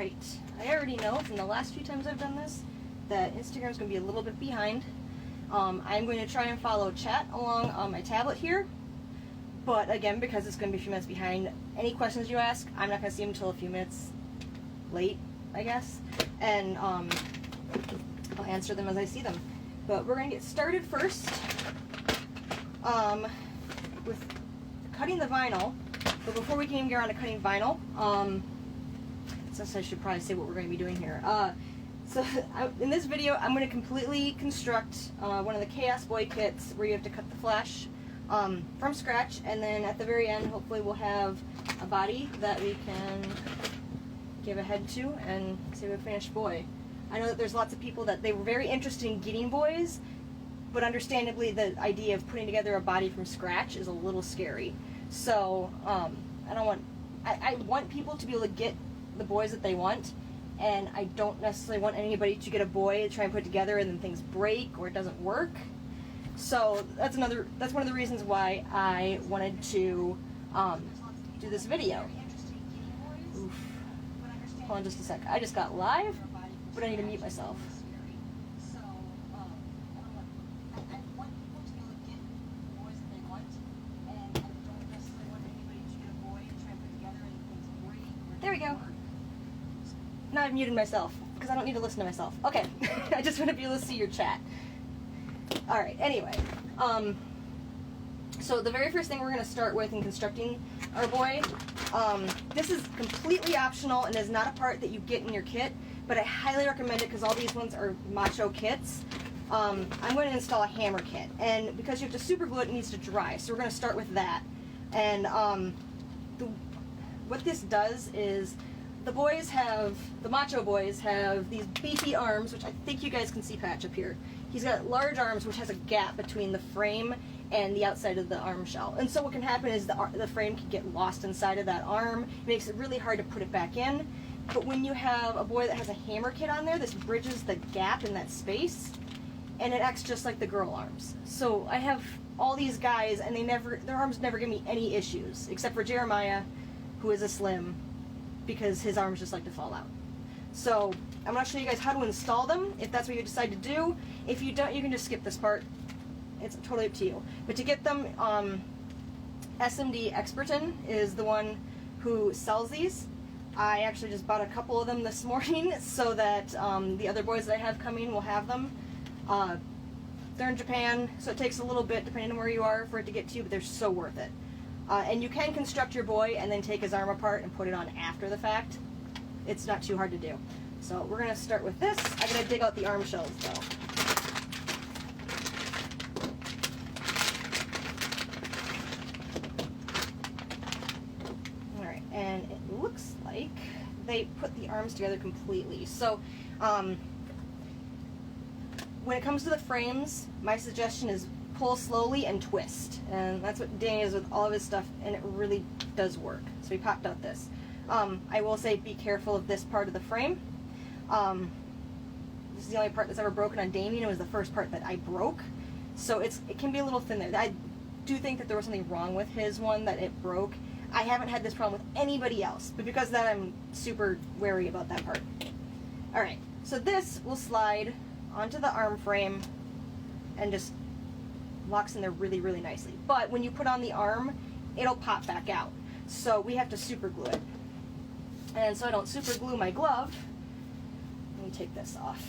Alright, I already know from the last few times I've done this that Instagram's going to be a little bit behind. I'm going to try and follow chat along on my tablet here, but again, because it's going to be a few minutes behind, any questions you ask, I'm not going to see them until a few minutes late, I guess, and I'll answer them as I see them. But we're going to get started first with cutting the vinyl. But before we can even get around to cutting vinyl, I should probably say what we're going to be doing here. In this video, I'm going to completely construct one of the Chaos Boy kits where you have to cut the flesh from scratch, and then at the very end, hopefully we'll have a body that we can give a head to and see a finished boy. I know that there's lots of people that they were very interested in getting boys, but understandably the idea of putting together a body from scratch is a little scary. So I want people to be able to get the boys that they want, and I don't necessarily want anybody to get a boy to try and put it together and then things break or it doesn't work. So that's one of the reasons why I wanted to do this video. Oof. Hold on just a sec. I just got live, but I need to mute myself. There we go. Now I've muted myself because I don't need to listen to myself. Okay, I just want to be able to see your chat. All right. Anyway, so the very first thing we're going to start with in constructing our boy, this is completely optional and is not a part that you get in your kit, but I highly recommend it because all these ones are macho kits. I'm going to install a hammer kit, and because you have to super glue it, it needs to dry, so we're going to start with that. And what this does is the macho boys have these beefy arms, which I think you guys can see Patch up here. He's got large arms, which has a gap between the frame and the outside of the arm shell. And so what can happen is the frame can get lost inside of that arm. It makes it really hard to put it back in. But when you have a boy that has a hammer kit on there, this bridges the gap in that space, and it acts just like the girl arms. So I have all these guys, and their arms never give me any issues, except for Jeremiah, who is a slim, because his arms just like to fall out. So I'm going to show you guys how to install them, if that's what you decide to do. If you don't, you can just skip this part. It's totally up to you. But to get them, SMD Expertin is the one who sells these. I actually just bought a couple of them this morning so that the other boys that I have coming will have them. They're in Japan, so it takes a little bit, depending on where you are, for it to get to you, but they're so worth it. And you can construct your boy and then take his arm apart and put it on after the fact. It's not too hard to do. So we're going to start with this. I'm going to dig out the arm shells though. Alright, and it looks like they put the arms together completely. So when it comes to the frames, my suggestion is pull slowly and twist, and that's what Danny does with all of his stuff, and it really does work. So he popped out this. I will say be careful of this part of the frame. This is the only part that's ever broken on Damien. It was the first part that I broke, so it can be a little thin there. I do think that there was something wrong with his one that it broke. I haven't had this problem with anybody else, but because of that, I'm super wary about that part. Alright, so this will slide onto the arm frame and just locks in there really, really nicely. But when you put on the arm, it'll pop back out. So we have to super glue it. And so I don't super glue my glove, let me take this off.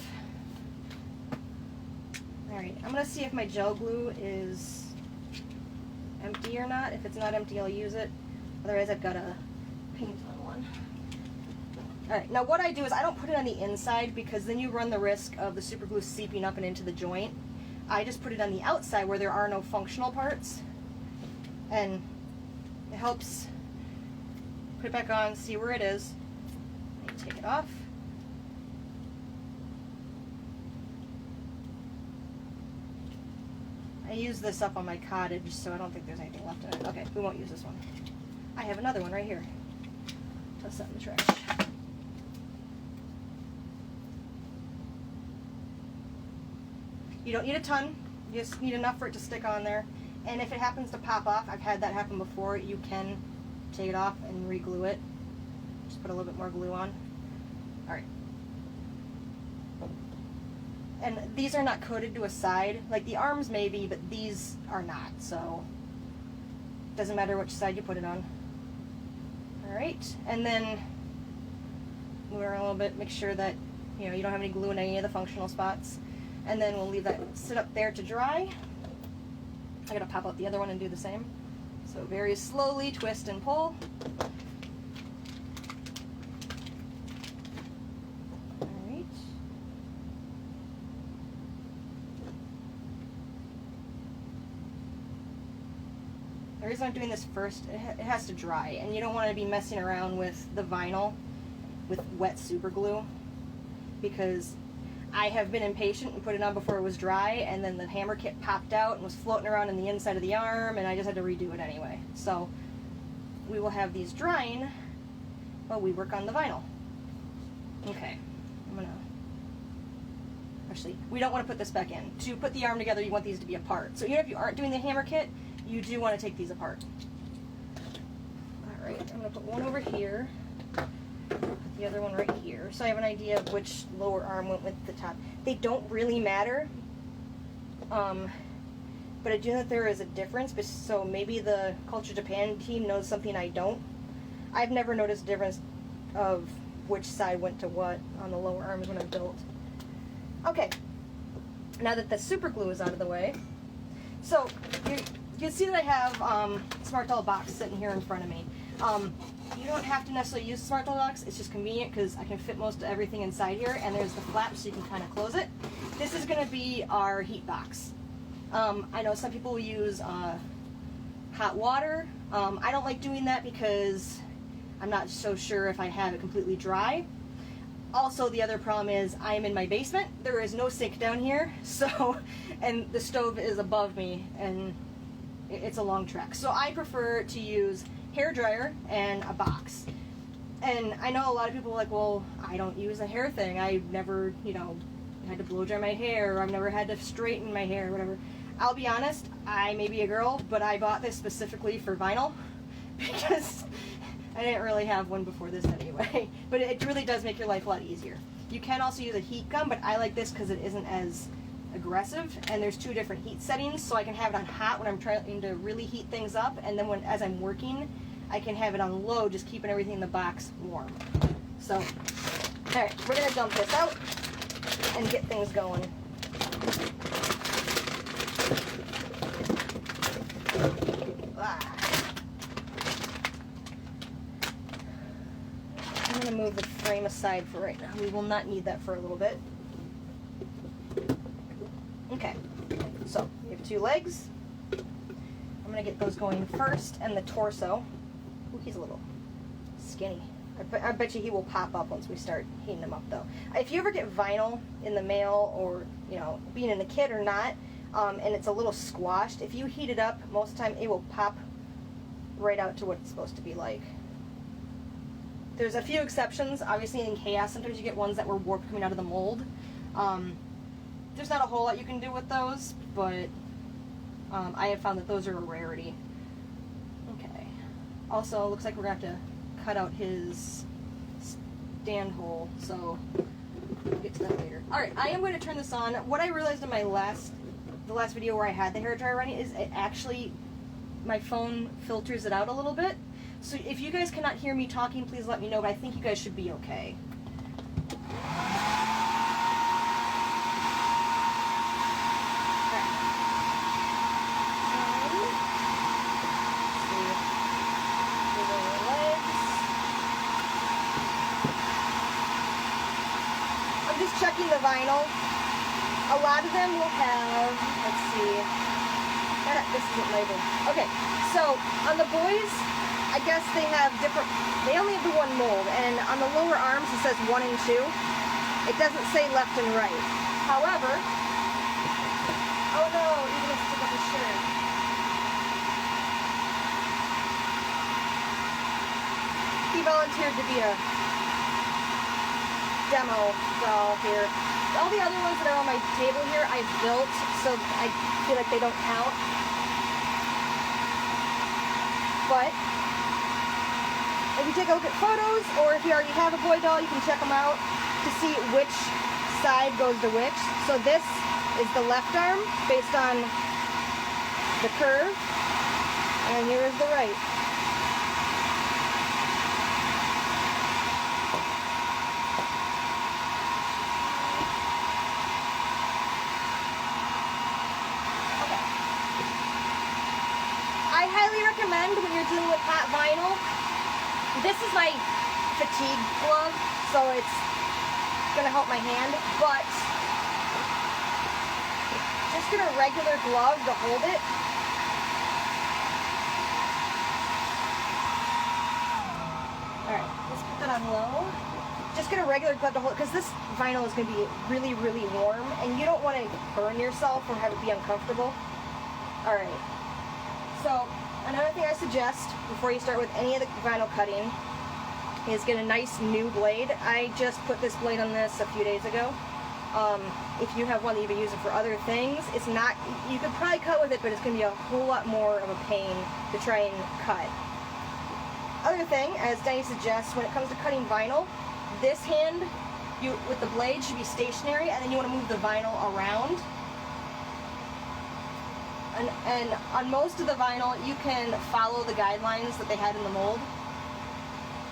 Alright, I'm going to see if my gel glue is empty or not. If it's not empty, I'll use it. Otherwise, I've got a paint on one. Alright, now what I do is I don't put it on the inside because then you run the risk of the super glue seeping up and into the joint. I just put it on the outside where there are no functional parts, and it helps put it back on, see where it is. Take it off. I use this up on my cottage, so I don't think there's anything left in it. Okay, we won't use this one. I have another one right here. Let's set in the trash. You don't need a ton, you just need enough for it to stick on there. And if it happens to pop off, I've had that happen before, you can take it off and re-glue it. Just put a little bit more glue on. And these are not coated to a side. Like the arms maybe, but these are not, so doesn't matter which side you put it on. Alright, and then move around a little bit, make sure that you don't have any glue in any of the functional spots. And then we'll leave that sit up there to dry. I gotta pop out the other one and do the same. So very slowly twist and pull. Alright. The reason I'm doing this first, it has to dry, and you don't want to be messing around with the vinyl with wet super glue, because I have been impatient and put it on before it was dry, and then the hammer kit popped out and was floating around in the inside of the arm, and I just had to redo it anyway. So we will have these drying while we work on the vinyl. Okay, actually, we don't want to put this back in. To put the arm together, you want these to be apart. So even if you aren't doing the hammer kit, you do want to take these apart. Alright, I'm going to put one over here, put the other one right here, so I have an idea of which lower arm went with the top. They don't really matter, but I do know that there is a difference, so maybe the Culture Japan team knows something I don't. I've never noticed a difference of which side went to what on the lower arms when I built. Okay, now that the super glue is out of the way, so you can see that I have Smart Doll box sitting here in front of me. You don't have to necessarily use the Smart Doll box, it's just convenient because I can fit most of everything inside here, and there's the flap so you can kind of close it. This is going to be our heat box. I know some people use hot water. I don't like doing that because I'm not so sure if I have it completely dry. Also, the other problem is I am in my basement. There is no sink down here, so, and the stove is above me, and it's a long trek. So I prefer to use hair dryer and a box. And I know a lot of people are like, well, I don't use a hair thing. I've never, had to blow dry my hair, or I've never had to straighten my hair, or whatever. I'll be honest, I may be a girl, but I bought this specifically for vinyl because I didn't really have one before this anyway. But it really does make your life a lot easier. You can also use a heat gun, but I like this because it isn't as aggressive, and there's 2 different heat settings, so I can have it on hot when I'm trying to really heat things up, and then as I'm working, I can have it on low, just keeping everything in the box warm. So, alright, we're going to dump this out and get things going. I'm going to move the frame aside for right now. We will not need that for a little bit. Okay, so we have 2 legs. I'm going to get those going first, and the torso. Ooh, he's a little skinny. I bet you he will pop up once we start heating him up, though. If you ever get vinyl in the mail, or being in the kit or not, and it's a little squashed, if you heat it up, most of the time it will pop right out to what it's supposed to be like. There's a few exceptions. Obviously, in Chaos, sometimes you get ones that were warped coming out of the mold. There's not a whole lot you can do with those, but I have found that those are a rarity. Okay. Also, looks like we're going to have to cut out his stand hole, so we'll get to that later. Alright, I am going to turn this on. What I realized in the last video where I had the hairdryer running is it actually, my phone filters it out a little bit. So if you guys cannot hear me talking, please let me know, but I think you guys should be okay. Checking the vinyl. A lot of them will have, let's see, this isn't labeled. Okay, so on the boys, I guess they have different, they only have the 1 mold, and on the lower arms it says 1 and 2. It doesn't say left and right. However, oh no, even if it's up his shirt. He volunteered to be a demo doll here. All the other ones that are on my table here I've built, so I feel like they don't count. But if you take a look at photos, or if you already have a boy doll, you can check them out. to see which side goes to which. So this is the left arm based on the curve, and here is the right. I highly recommend when you're dealing with hot vinyl, this is my fatigue glove, so it's going to help my hand, but just get a regular glove to hold it. Alright, let's put that on low. Just get a regular glove to hold it, because this vinyl is going to be really, really warm, and you don't want to burn yourself or have it be uncomfortable. Alright. So, another thing I suggest before you start with any of the vinyl cutting is get a nice new blade. I just put this blade on this a few days ago. If you have one that you've been using for other things, it's not, you could probably cut with it, but it's going to be a whole lot more of a pain to try and cut. Other thing, as Denny suggests, when it comes to cutting vinyl, this hand with the blade should be stationary, and then you want to move the vinyl around. And on most of the vinyl, you can follow the guidelines that they had in the mold.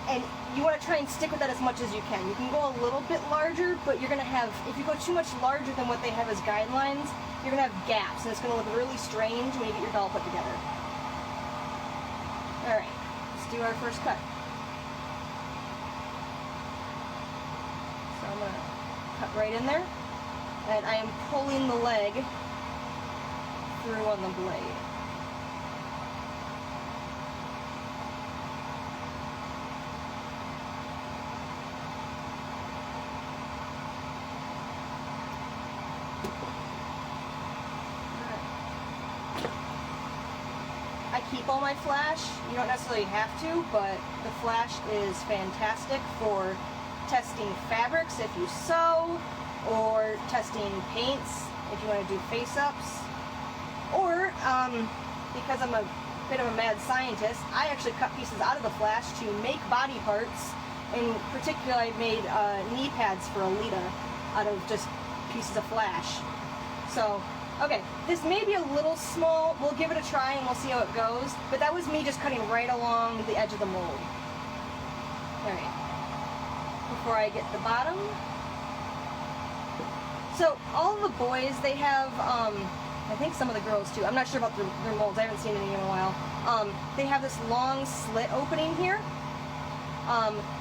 And you want to try and stick with that as much as you can. You can go a little bit larger, but you're going to have, if you go too much larger than what they have as guidelines, you're going to have gaps, and it's going to look really strange when you get your doll put together. Alright, let's do our first cut. So I'm going to cut right in there, and I am pulling the leg through on the blade. I keep all my flash. You don't necessarily have to, but the flash is fantastic for testing fabrics if you sew, or testing paints if you want to do face-ups. Or, because I'm a bit of a mad scientist, I actually cut pieces out of the flash to make body parts. In particular, I made knee pads for Alita out of just pieces of flash. So, okay, this may be a little small. We'll give it a try and we'll see how it goes. But that was me just cutting right along the edge of the mold. Alright. Before I get the bottom. So, all the boys, they have, I think some of the girls too. I'm not sure about their molds. I haven't seen any in a while. They have this long slit opening here.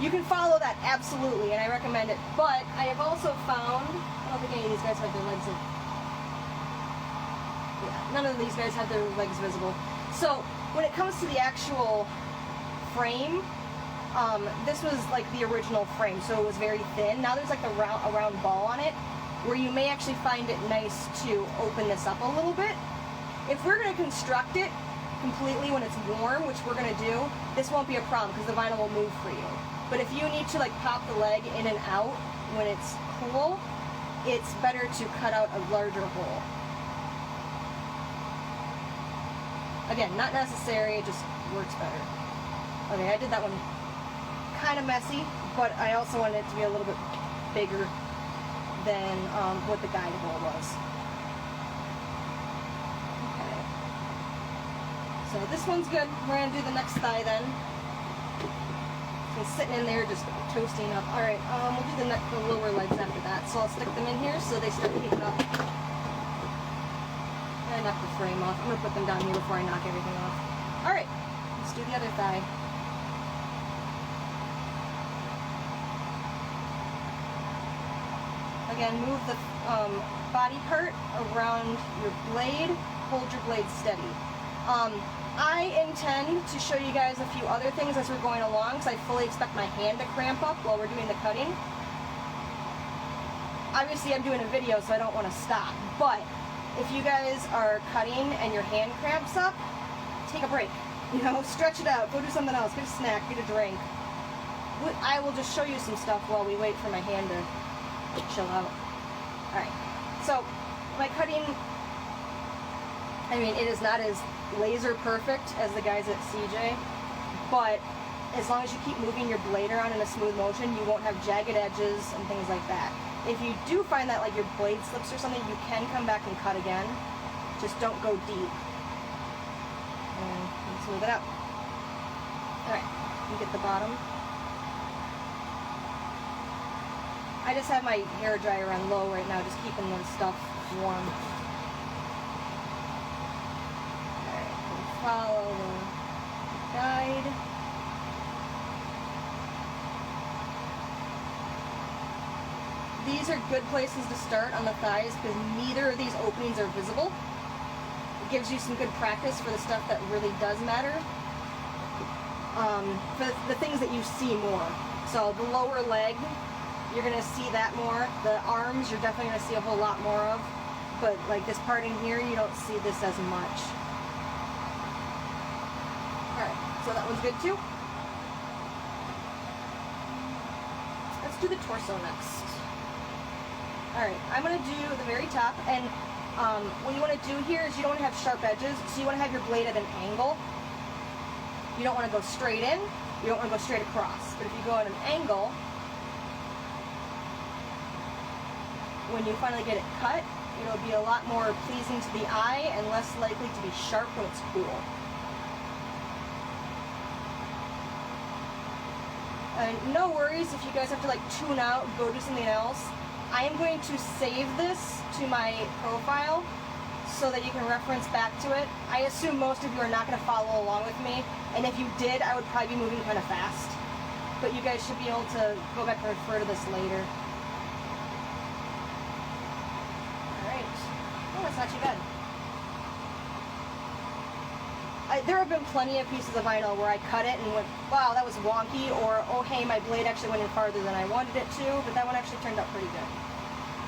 You can follow that absolutely, and I recommend it. But I have also found, I don't think any of these guys have their legs. None of these guys have their legs visible. So when it comes to the actual frame, this was like the original frame, so it was very thin. Now there's like a round ball on it, where you may actually find it nice to open this up a little bit. If we're going to construct it completely when it's warm, which we're going to do, this won't be a problem because the vinyl will move for you. But if you need to like pop the leg in and out when it's cool, it's better to cut out a larger hole. Again, not necessary, it just works better. Okay, I did that one kind of messy, but I also wanted it to be a little bit bigger than what the guide hole was. Okay. So this one's good. We're going to do the next thigh then. So it's sitting in there just toasting up. Alright, we'll do the lower legs after that. So I'll stick them in here so they start heating up. I knocked the frame off. I'm going to put them down here before I knock everything off. Alright, let's do the other thigh. Again, move the body part around your blade. Hold your blade steady. I intend to show you guys a few other things as we're going along, because I fully expect my hand to cramp up while we're doing the cutting. Obviously, I'm doing a video, so I don't want to stop. But if you guys are cutting and your hand cramps up, take a break. You know, stretch it out. Go do something else. Get a snack. Get a drink. I will just show you some stuff while we wait for my hand to chill out. Alright, so my cutting, I mean, it is not as laser perfect as the guys at CJ, but as long as you keep moving your blade around in a smooth motion, you won't have jagged edges and things like that. If you do find that like your blade slips or something, you can come back and cut again. Just don't go deep. And smooth it out. Alright, you get the bottom. I just have my hair dryer on low right now, just keeping the stuff warm. Alright, follow the guide. These are good places to start on the thighs because neither of these openings are visible. It gives you some good practice for the stuff that really does matter. For the things that you see more. So the lower leg, you're going to see that more. The arms, you're definitely going to see a whole lot more of. But like this part in here, you don't see this as much. Alright, so that one's good too. Let's do the torso next. Alright, I'm going to do the very top, and what you want to do here is you don't want to have sharp edges, so you want to have your blade at an angle. You don't want to go straight in, you don't want to go straight across. But if you go at an angle, when you finally get it cut, it'll be a lot more pleasing to the eye and less likely to be sharp when it's cool. And no worries if you guys have to like tune out, go do something else. I am going to save this to my profile so that you can reference back to it. I assume most of you are not going to follow along with me, and if you did, I would probably be moving kind of fast. But you guys should be able to go back and refer to this later. Alright. Oh, that's not too bad. There have been plenty of pieces of vinyl where I cut it and went, wow, that was wonky, or, oh, hey, my blade actually went in farther than I wanted it to, but that one actually turned out pretty good.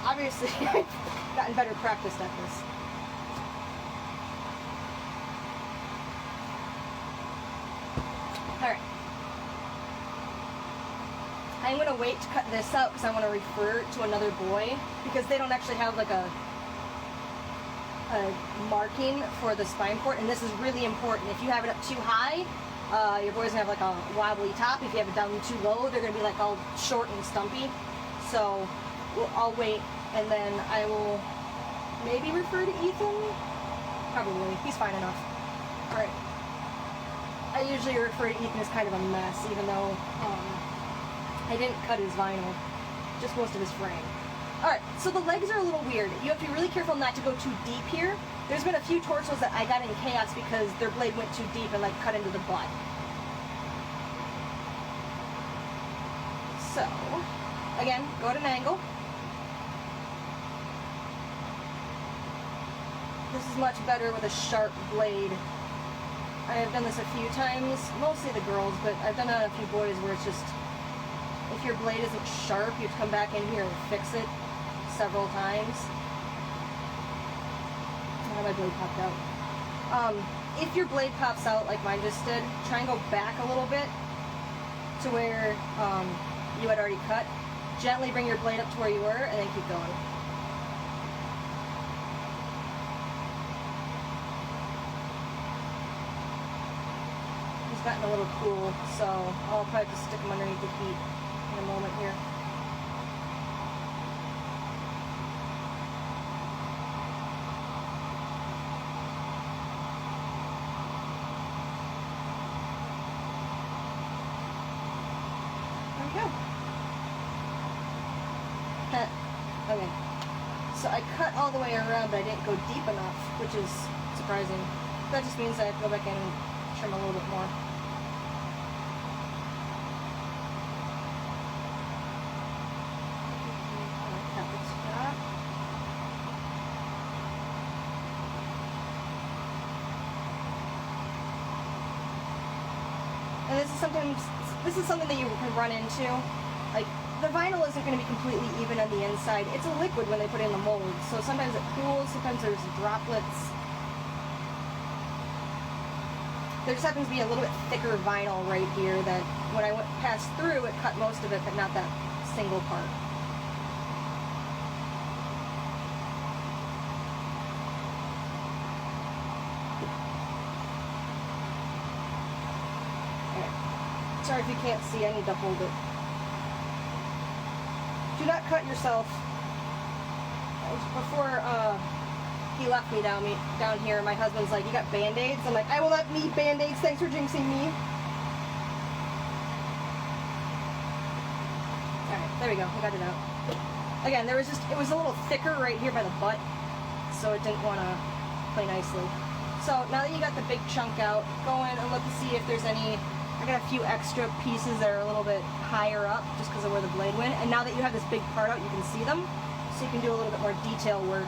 Obviously, I've gotten better practice at this. Alright. I'm going to wait to cut this out because I want to refer to another boy, because they don't actually have like a marking for the spine port, and this is really important. If you have it up too high, your boy's gonna have like a wobbly top. If you have it down too low, they're gonna be like all short and stumpy. So I'll wait, and then I will maybe refer to Ethan. Probably, he's fine enough. All right. I usually refer to Ethan as kind of a mess, even though I didn't cut his vinyl, just most of his frame. Alright, so the legs are a little weird. You have to be really careful not to go too deep here. There's been a few torsos that I got in chaos because their blade went too deep and like cut into the butt. So, again, go at an angle. This is much better with a sharp blade. I have done this a few times, mostly the girls, but I've done it on a few boys where it's just, if your blade isn't sharp, you have to come back in here and fix it several times. Oh, my blade popped out. If your blade pops out like mine just did, try and go back a little bit to where you had already cut. Gently bring your blade up to where you were, and then keep going. He's gotten a little cool, so I'll probably just stick him underneath the heat in a moment here. Okay, so I cut all the way around, but I didn't go deep enough, which is surprising. That just means I have to go back in and trim a little bit more. Cut the top. And this is something that you can run into. Like, the vinyl isn't going to be completely even on the inside. It's a liquid when they put it in the mold, so sometimes it cools, sometimes there's droplets. There just happens to be a little bit thicker vinyl right here that when I went past through, it cut most of it, but not that single part. Sorry if you can't see, I need to hold it. Do not cut yourself. Before he left me down here, my husband's like, you got Band-Aids? I'm like, I will not need Band-Aids, thanks for jinxing me. Alright, there we go, I got it out. Again, it was a little thicker right here by the butt, so it didn't want to play nicely. So now that you got the big chunk out, go in and look to see if there's any. I got a few extra pieces that are a little bit higher up just because of where the blade went. And now that you have this big part out, you can see them, so you can do a little bit more detail work.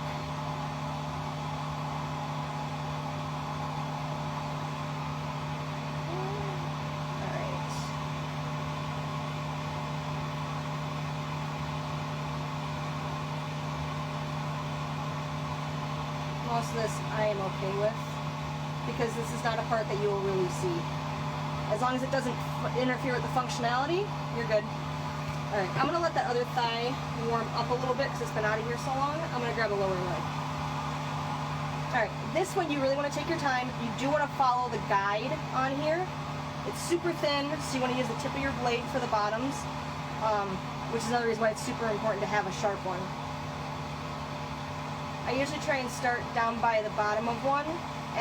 Most of this I am okay with, because this is not a part that you will really see. As long as it doesn't interfere with the functionality, you're good. Alright, I'm going to let that other thigh warm up a little bit because it's been out of here so long. I'm going to grab a lower leg. Alright, this one you really want to take your time. You do want to follow the guide on here. It's super thin, so you want to use the tip of your blade for the bottoms, which is another reason why it's super important to have a sharp one. I usually try and start down by the bottom of one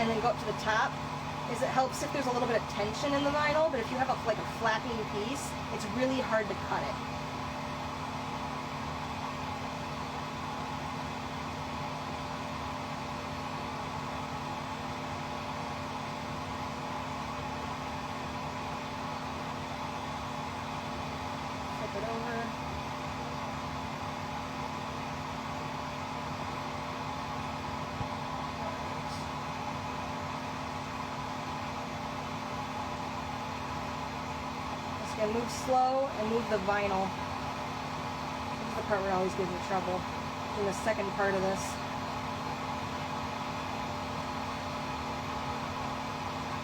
and then go up to the top, as it helps if there's a little bit of tension in the vinyl, but if you have like a flapping piece, it's really hard to cut it. Flip it over. And move slow and move the vinyl. This is the part where it always gives me trouble. In the second part of this.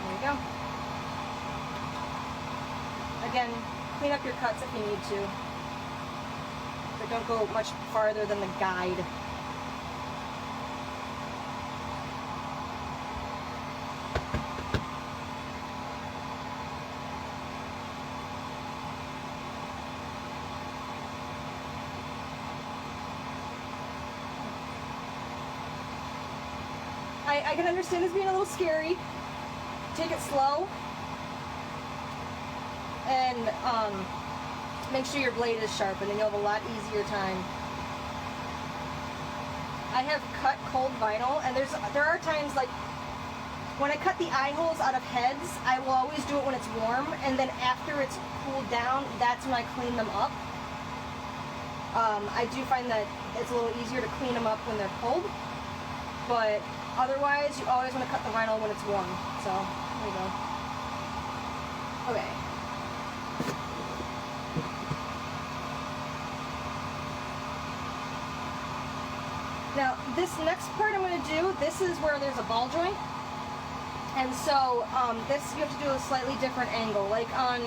There you go. Again, clean up your cuts if you need to. But don't go much farther than the guide. I can understand this being a little scary. Take it slow. And make sure your blade is sharp, and then you'll have a lot easier time. I have cut cold vinyl, and there are times, like, when I cut the eye holes out of heads, I will always do it when it's warm, and then after it's cooled down, that's when I clean them up. I do find that it's a little easier to clean them up when they're cold, but otherwise, you always want to cut the vinyl when it's warm. So, there you go. Okay. Now, this next part I'm going to do, this is where there's a ball joint. And so, this you have to do a slightly different angle. Like on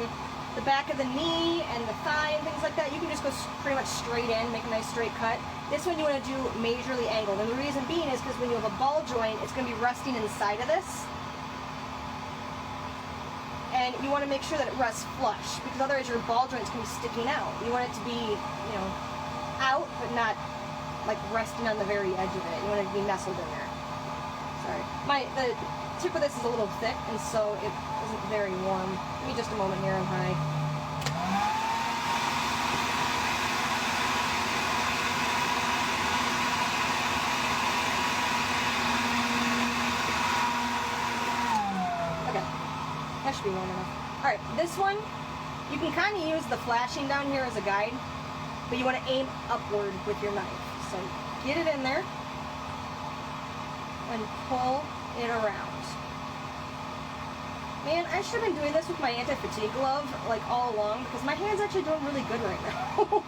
the back of the knee and the thigh and things like that, you can just go pretty much straight in, make a nice straight cut. This one you want to do majorly angled. And the reason being is because when you have a ball joint, it's going to be resting inside of this. And you want to make sure that it rests flush, because otherwise your ball joint's going to be sticking out. You want it to be, you know, out, but not like resting on the very edge of it. You want it to be nestled in there. Sorry. The tip of this is a little thick, and so it isn't very warm. Give me just a moment here on high. Okay, that should be warm enough. Alright, this one, you can kind of use the flashing down here as a guide, but you want to aim upward with your knife. So get it in there and pull it around. Man, I should have been doing this with my anti-fatigue glove like all along, because my hand's actually doing really good right now.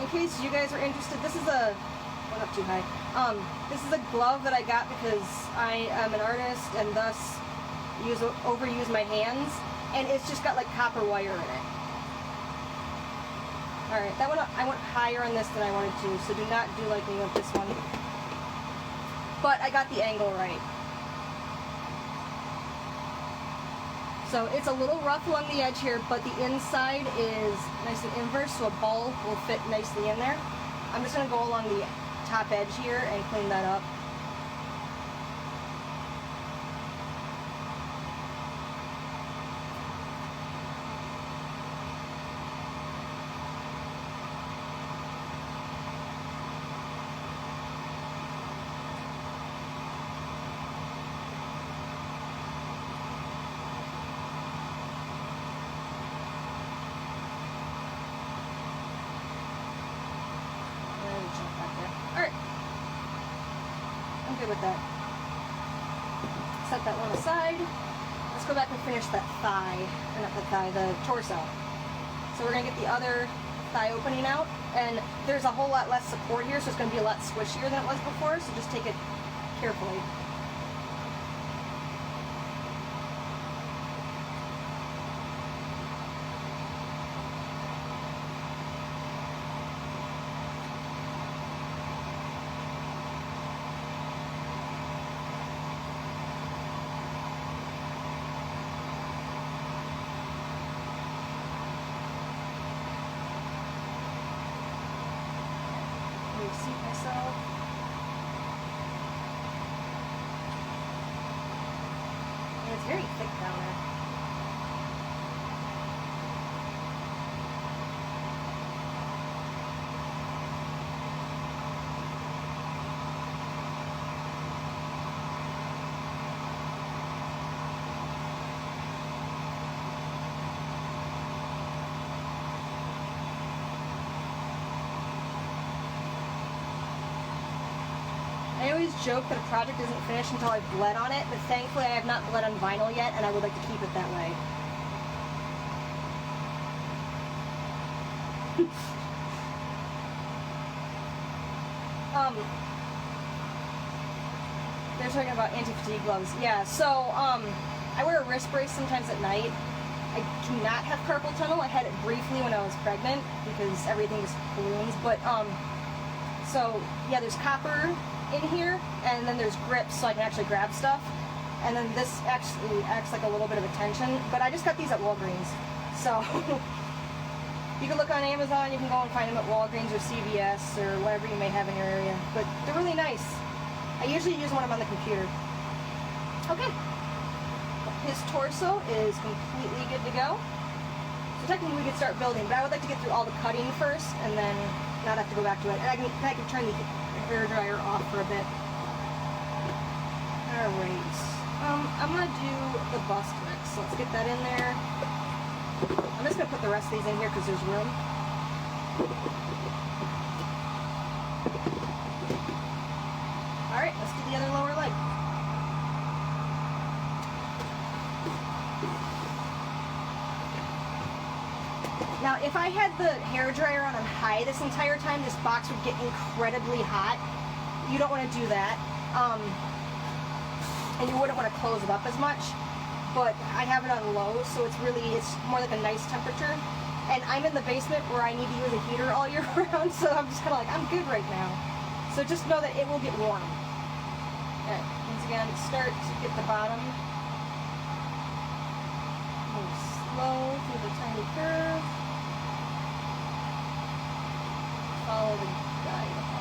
In case you guys are interested, this is a, went up too high. This is a glove that I got because I am an artist and thus overuse my hands, and it's just got like copper wire in it. Alright, that one I went higher on this than I wanted to, so do not do like me with this one. But I got the angle right. So it's a little rough along the edge here, but the inside is nice and inverse, so a ball will fit nicely in there. I'm just going to go along the top edge here and clean that up. Good with that. Set that one aside. Let's go back and finish that thigh, or not the thigh, the torso. So we're going to get the other thigh opening out, and there's a whole lot less support here, so it's going to be a lot squishier than it was before, so just take it carefully. Seat myself. And it's very thick down there. I always joke that a project isn't finished until I've bled on it, but thankfully I have not bled on vinyl yet, and I would like to keep it that way. They're talking about anti-fatigue gloves. Yeah, so I wear a wrist brace sometimes at night. I cannot have carpal tunnel. I had it briefly when I was pregnant because everything just balloons, but so yeah, there's copper in here, and then there's grips so I can actually grab stuff, and then this actually acts like a little bit of a tension, but I just got these at Walgreens, so you can look on Amazon, you can go and find them at Walgreens or CVS or whatever you may have in your area, but they're really nice. I usually use them when I'm on the computer. Okay, his torso is completely good to go, so technically we could start building, but I would like to get through all the cutting first and then not have to go back to it, and I can turn the hair dryer off for a bit. Alright, I'm going to do the bust next, so let's get that in there. I'm just going to put the rest of these in here because there's room. Alright, let's do the other lower leg. Now, if I had the hair dryer on high this entire time, this box would get incredibly hot. You don't want to do that. And you wouldn't want to close it up as much. But I have it on low, so it's more like a nice temperature. And I'm in the basement where I need to use a heater all year round, so I'm just kind of like, I'm good right now. So just know that it will get warm. Okay, once again, start to get the bottom. Move slow through the tiny curve. Follow the guide up.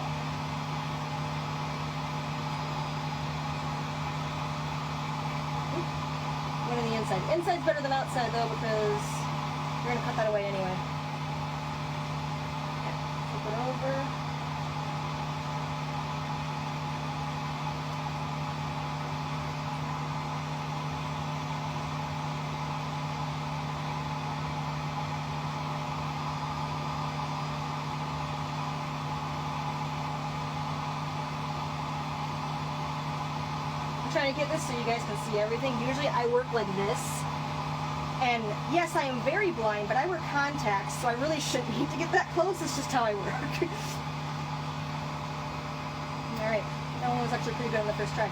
One on the inside. Inside's better than outside though, because you're going to cut that away anyway. Okay, flip it over. Trying to get this so you guys can see everything. Usually I work like this, and yes, I am very blind, but I wear contacts, so I really shouldn't need to get that close. It's just how I work. Alright, that one was actually pretty good on the first try.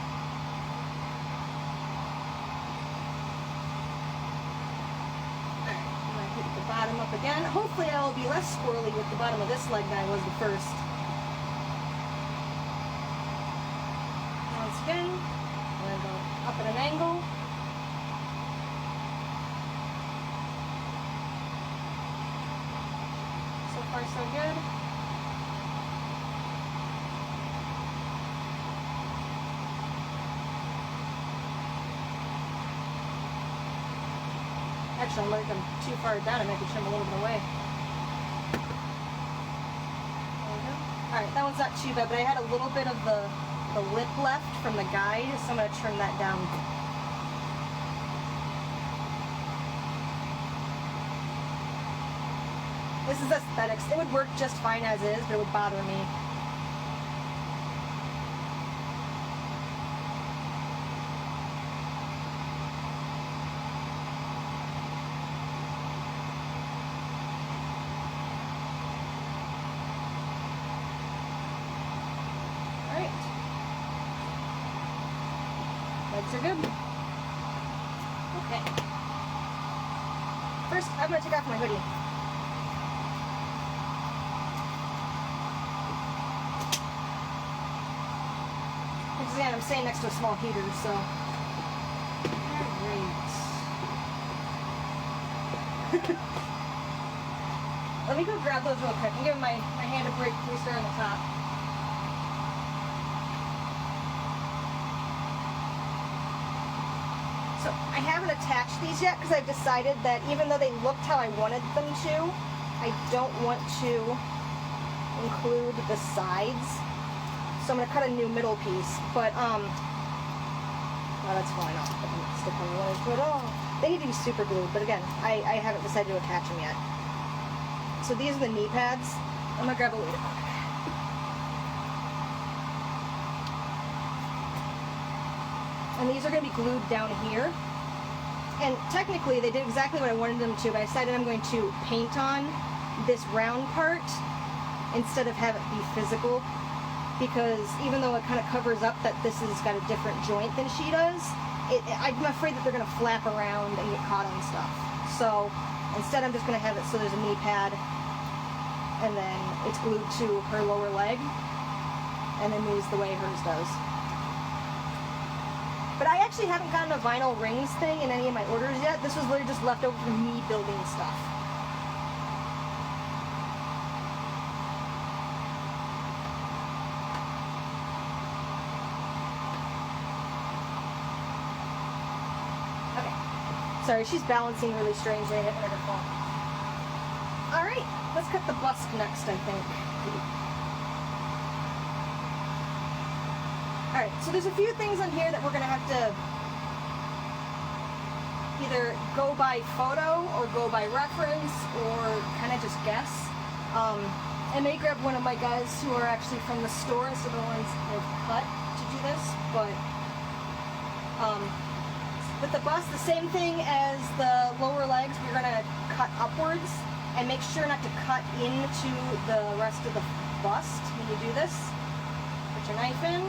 Alright, I'm going to hit the bottom up again. Hopefully I will be less squirrely with the bottom of this leg than I was the first. Once again, I'm going to go up at an angle. far so good. Actually, I'm too far down. I might have to trim a little bit away. There we go. Alright, that one's not too bad, but I had a little bit of the lip left from the guide, so I'm going to trim that down. This is aesthetics. It would work just fine as is, but it would bother me. Legs are good. Okay. First, I'm going to take off my hoodie. Because again, I'm staying next to a small heater, so. Alright. Let me go grab those real quick. I'm giving my hand a break before we start on the top. So I haven't attached these yet because I've decided that even though they looked how I wanted them to, I don't want to include the sides. So I'm going to cut a new middle piece. But, well, that's fine. I'll put them stick on the one to it all. They need to be super glued, but again, I haven't decided to attach them yet. So these are the knee pads. I'm going to grab a lid. And these are going to be glued down here. And technically, they did exactly what I wanted them to, but I decided I'm going to paint on this round part instead of have it be physical. Because even though it kind of covers up that this has got a different joint than she does, I'm afraid that they're going to flap around and get caught on stuff. So instead, I'm just going to have it so there's a knee pad, and then it's glued to her lower leg, and then moves the way hers does. But I actually haven't gotten a vinyl rings thing in any of my orders yet. This was literally just left over from me building stuff. Okay. Sorry, she's balancing really strangely and hitting her fall. Alright, let's cut the bust next, I think. Alright, so there's a few things on here that we're going to have to either go by photo or go by reference or kind of just guess. I may grab one of my guys who are actually from the store instead of the ones I've cut to do this, but with the bust, the same thing as the lower legs, we're going to cut upwards and make sure not to cut into the rest of the bust when you do this. Put your knife in.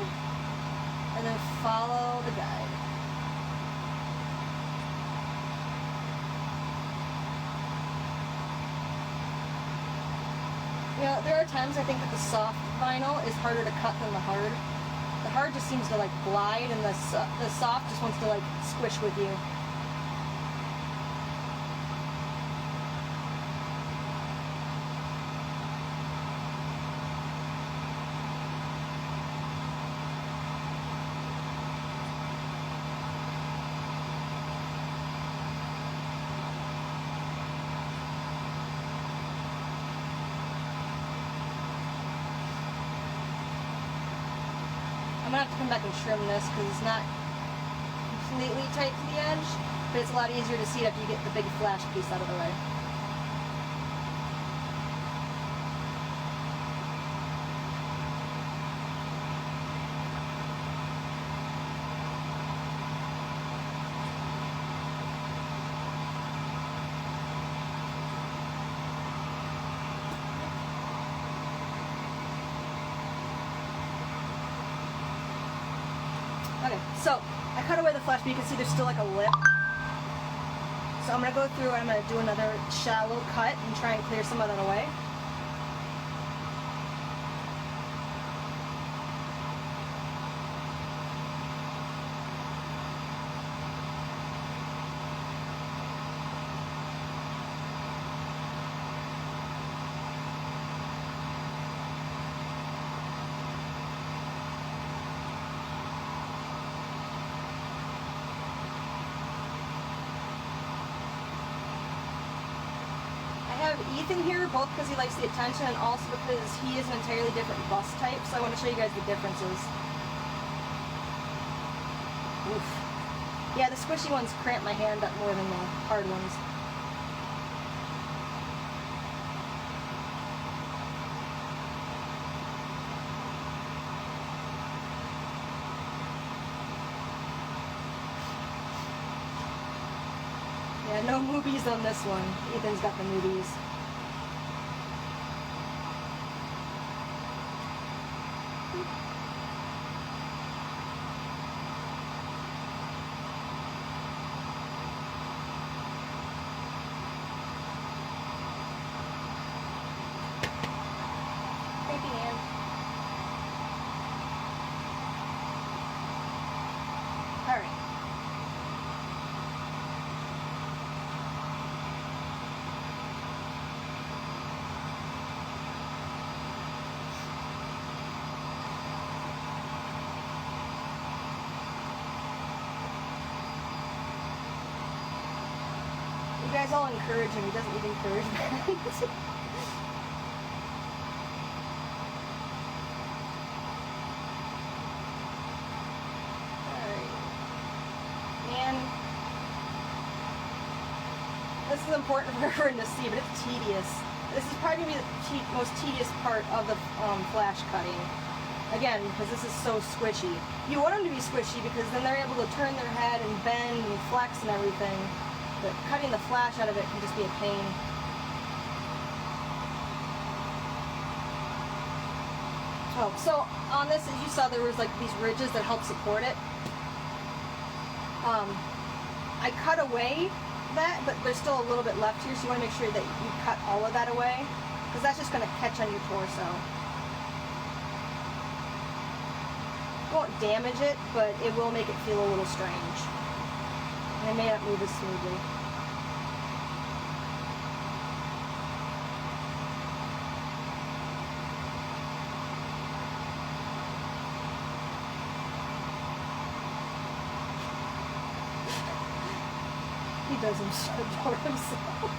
And then follow the guide. You know, there are times I think that the soft vinyl is harder to cut than the hard. The hard just seems to like glide, and the soft just wants to like squish with you. I'm going to have to come back and trim this because it's not completely tight to the edge, but it's a lot easier to see it after you get the big flash piece out of the way. Okay, so I cut away the flash, but you can see there's still like a lip. So I'm going to go through and I'm going to do another shallow cut and try and clear some of that away. have Ethan here, both because he likes the attention and also because he is an entirely different bust type, so I want to show you guys the differences. Oof. Yeah, the squishy ones cramp my hand up more than the hard ones. Yeah, no movies on this one. Ethan's got the movies. Creepy hand. All right. You guys all encourage him. He doesn't need encouragement. This is important for everyone to see, but it's tedious. This is probably going to be the most tedious part of the flash cutting. Again, because this is so squishy. You want them to be squishy because then they're able to turn their head and bend and flex and everything. But cutting the flash out of it can just be a pain. Oh, so on this, as you saw, there was like these ridges that help support it. I cut away that, but there's still a little bit left here, so you want to make sure that you cut all of that away, because that's just going to catch on your torso. It won't damage it, but it will make it feel a little strange. And it may not move as smoothly. He does him so for himself.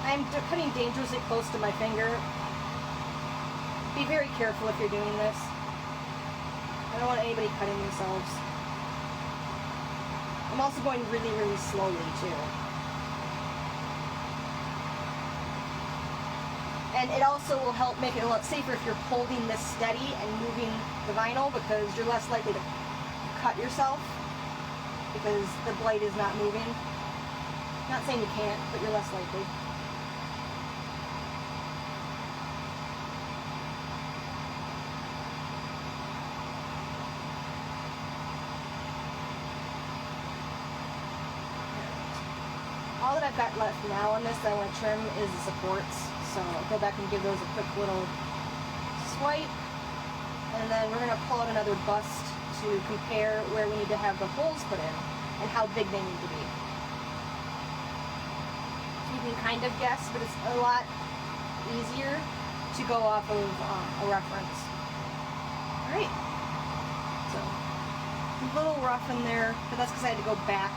I'm cutting dangerously close to my finger. Be very careful if you're doing this. I don't want anybody cutting themselves. I'm also going really, really slowly too. And it also will help make it a lot safer if you're holding this steady and moving the vinyl, because you're less likely to cut yourself because the blade is not moving. Not saying you can't, but you're less likely. All that I've got left now on this that I want to trim is the supports. So I'll go back and give those a quick little swipe. And then we're going to pull out another bust to compare where we need to have the holes put in and how big they need to be. You can kind of guess, but it's a lot easier to go off of a reference. Alright. So, a little rough in there, but that's because I had to go back.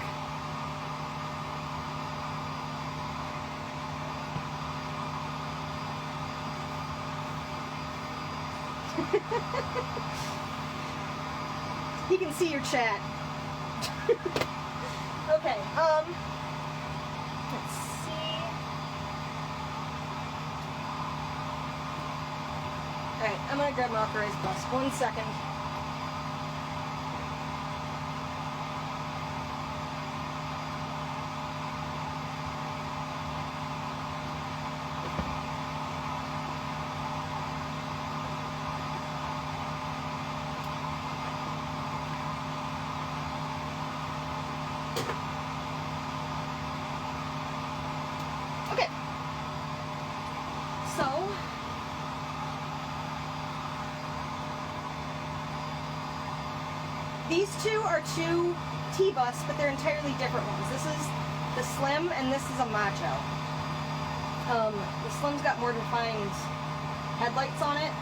He can see your chat. Okay, let's see. Alright, I'm gonna grab my authorized bust. 1 second. These two are two T-busts, but they're entirely different ones. This is the slim, and this is a macho. The Slim's got more defined headlights on it.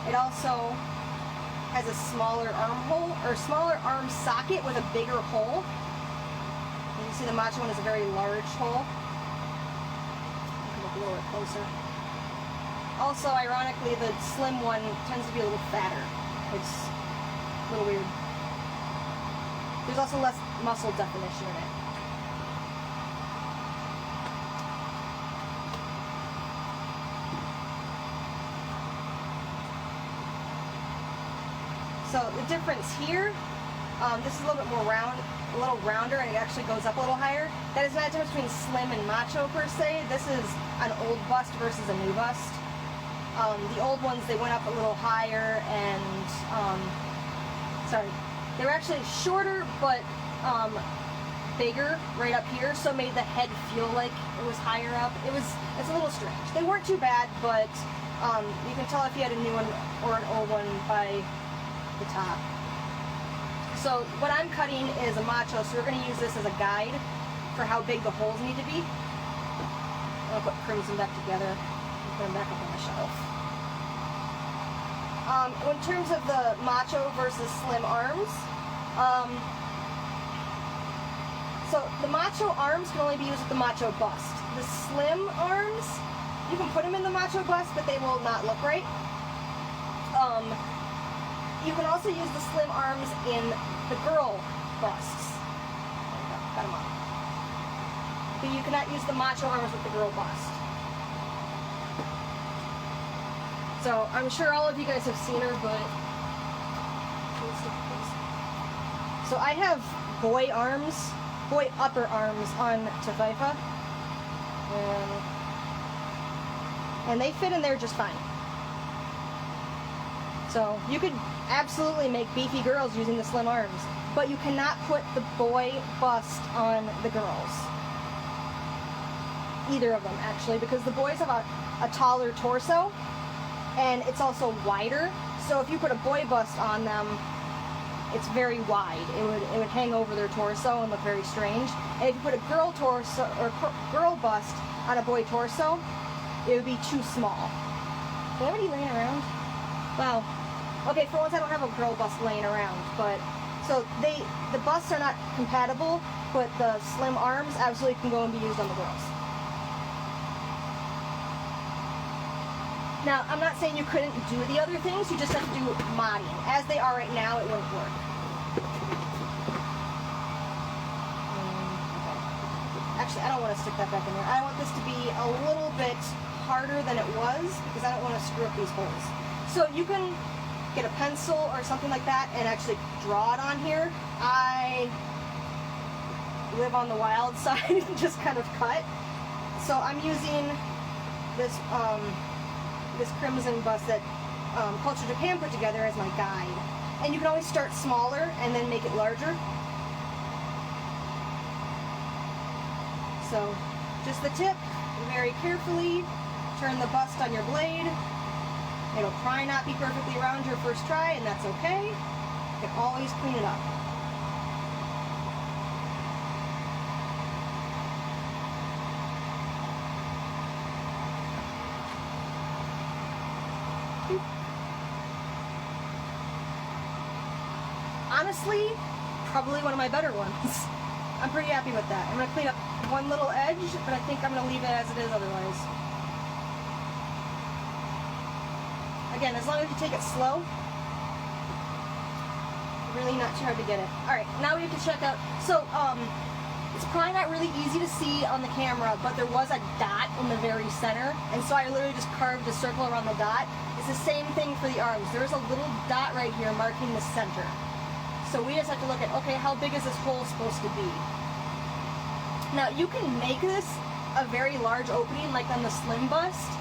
It also has a smaller armhole, or smaller arm socket with a bigger hole. You can see the Macho one is a very large hole. Look a little bit closer. Also, ironically, the Slim one tends to be a little fatter. It's a little weird. There's also less muscle definition in it. So the difference here, this is a little bit more round, a little rounder, and it actually goes up a little higher. That is not the difference between Slim and Macho per se. This is an old bust versus a new bust. The old ones, they went up a little higher, and sorry, they were actually shorter but bigger right up here, so it made the head feel like it was higher up. It's a little strange. They weren't too bad, but you can tell if you had a new one or an old one by the top. So what I'm cutting is a Macho, so we're going to use this as a guide for how big the holes need to be. I'll put Crimson back together and put them back up on the shelf. In terms of the Macho versus Slim arms, so the Macho arms can only be used with the Macho bust. The Slim arms, you can put them in the Macho bust, but they will not look right. You can also use the Slim arms in the girl busts. Cut them off. But you cannot use the Macho arms with the girl bust. So I'm sure all of you guys have seen her, but so I have boy arms, boy upper arms on Tafaifa, and they fit in there just fine. So you could absolutely make beefy girls using the Slim arms, but you cannot put the boy bust on the girls. Either of them, actually, because the boys have a taller torso, and it's also wider. So if you put a boy bust on them, it's very wide. It would hang over their torso and look very strange. And if you put a girl torso or girl bust on a boy torso, it would be too small. Is there anybody laying around? Wow. Okay, for once I don't have a girl bust laying around, but so the busts are not compatible, but the Slim arms absolutely can go and be used on the girls. Now, I'm not saying you couldn't do the other things, you just have to do modding. As they are right now, it wouldn't work. Actually, I don't want to stick that back in there. I want this to be a little bit harder than it was, because I don't want to screw up these holes. So you can get a pencil or something like that and actually draw it on here. I live on the wild side and just kind of cut. So I'm using this this Crimson bust that Culture Japan put together as my guide. And you can always start smaller and then make it larger. So just the tip, very carefully turn the bust on your blade. It'll probably not be perfectly round your first try, and that's okay. You can always clean it up. Honestly, probably one of my better ones. I'm pretty happy with that. I'm going to clean up one little edge, but I think I'm going to leave it as it is otherwise. Again, as long as you take it slow, really not too hard to get it. Alright, now we have to check out, so it's probably not really easy to see on the camera, but there was a dot in the very center, and so I literally just carved a circle around the dot. It's the same thing for the arms. There's a little dot right here marking the center. So we just have to look at, okay, how big is this hole supposed to be? Now, you can make this a very large opening, like on the Slim bust,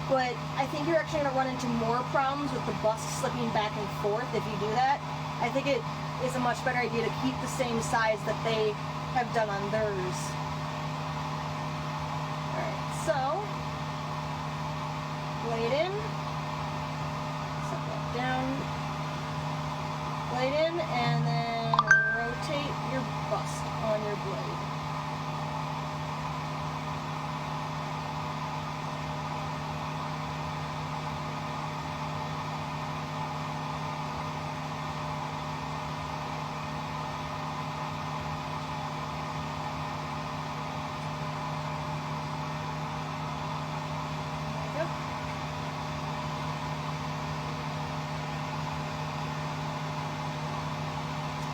but I think you're actually going to run into more problems with the bust slipping back and forth if you do that. I think it is a much better idea to keep the same size that they have done on theirs. Alright, so, lay it in, set that down, lay it in, and then rotate your bust on your blade.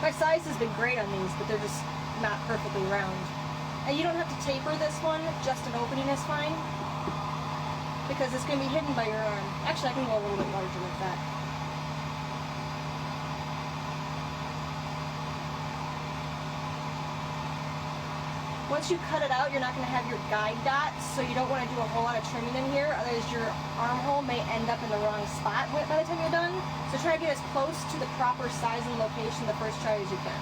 My size has been great on these, but they're just not perfectly round. And you don't have to taper this one, just an opening is fine, because it's going to be hidden by your arm. Actually, I can go a little bit larger with that. Once you cut it out, you're not going to have your guide dots, so you don't want to do a whole lot of trimming in here, otherwise your armhole may end up in the wrong spot by the time you're done. So try to get as close to the proper size and location the first try as you can.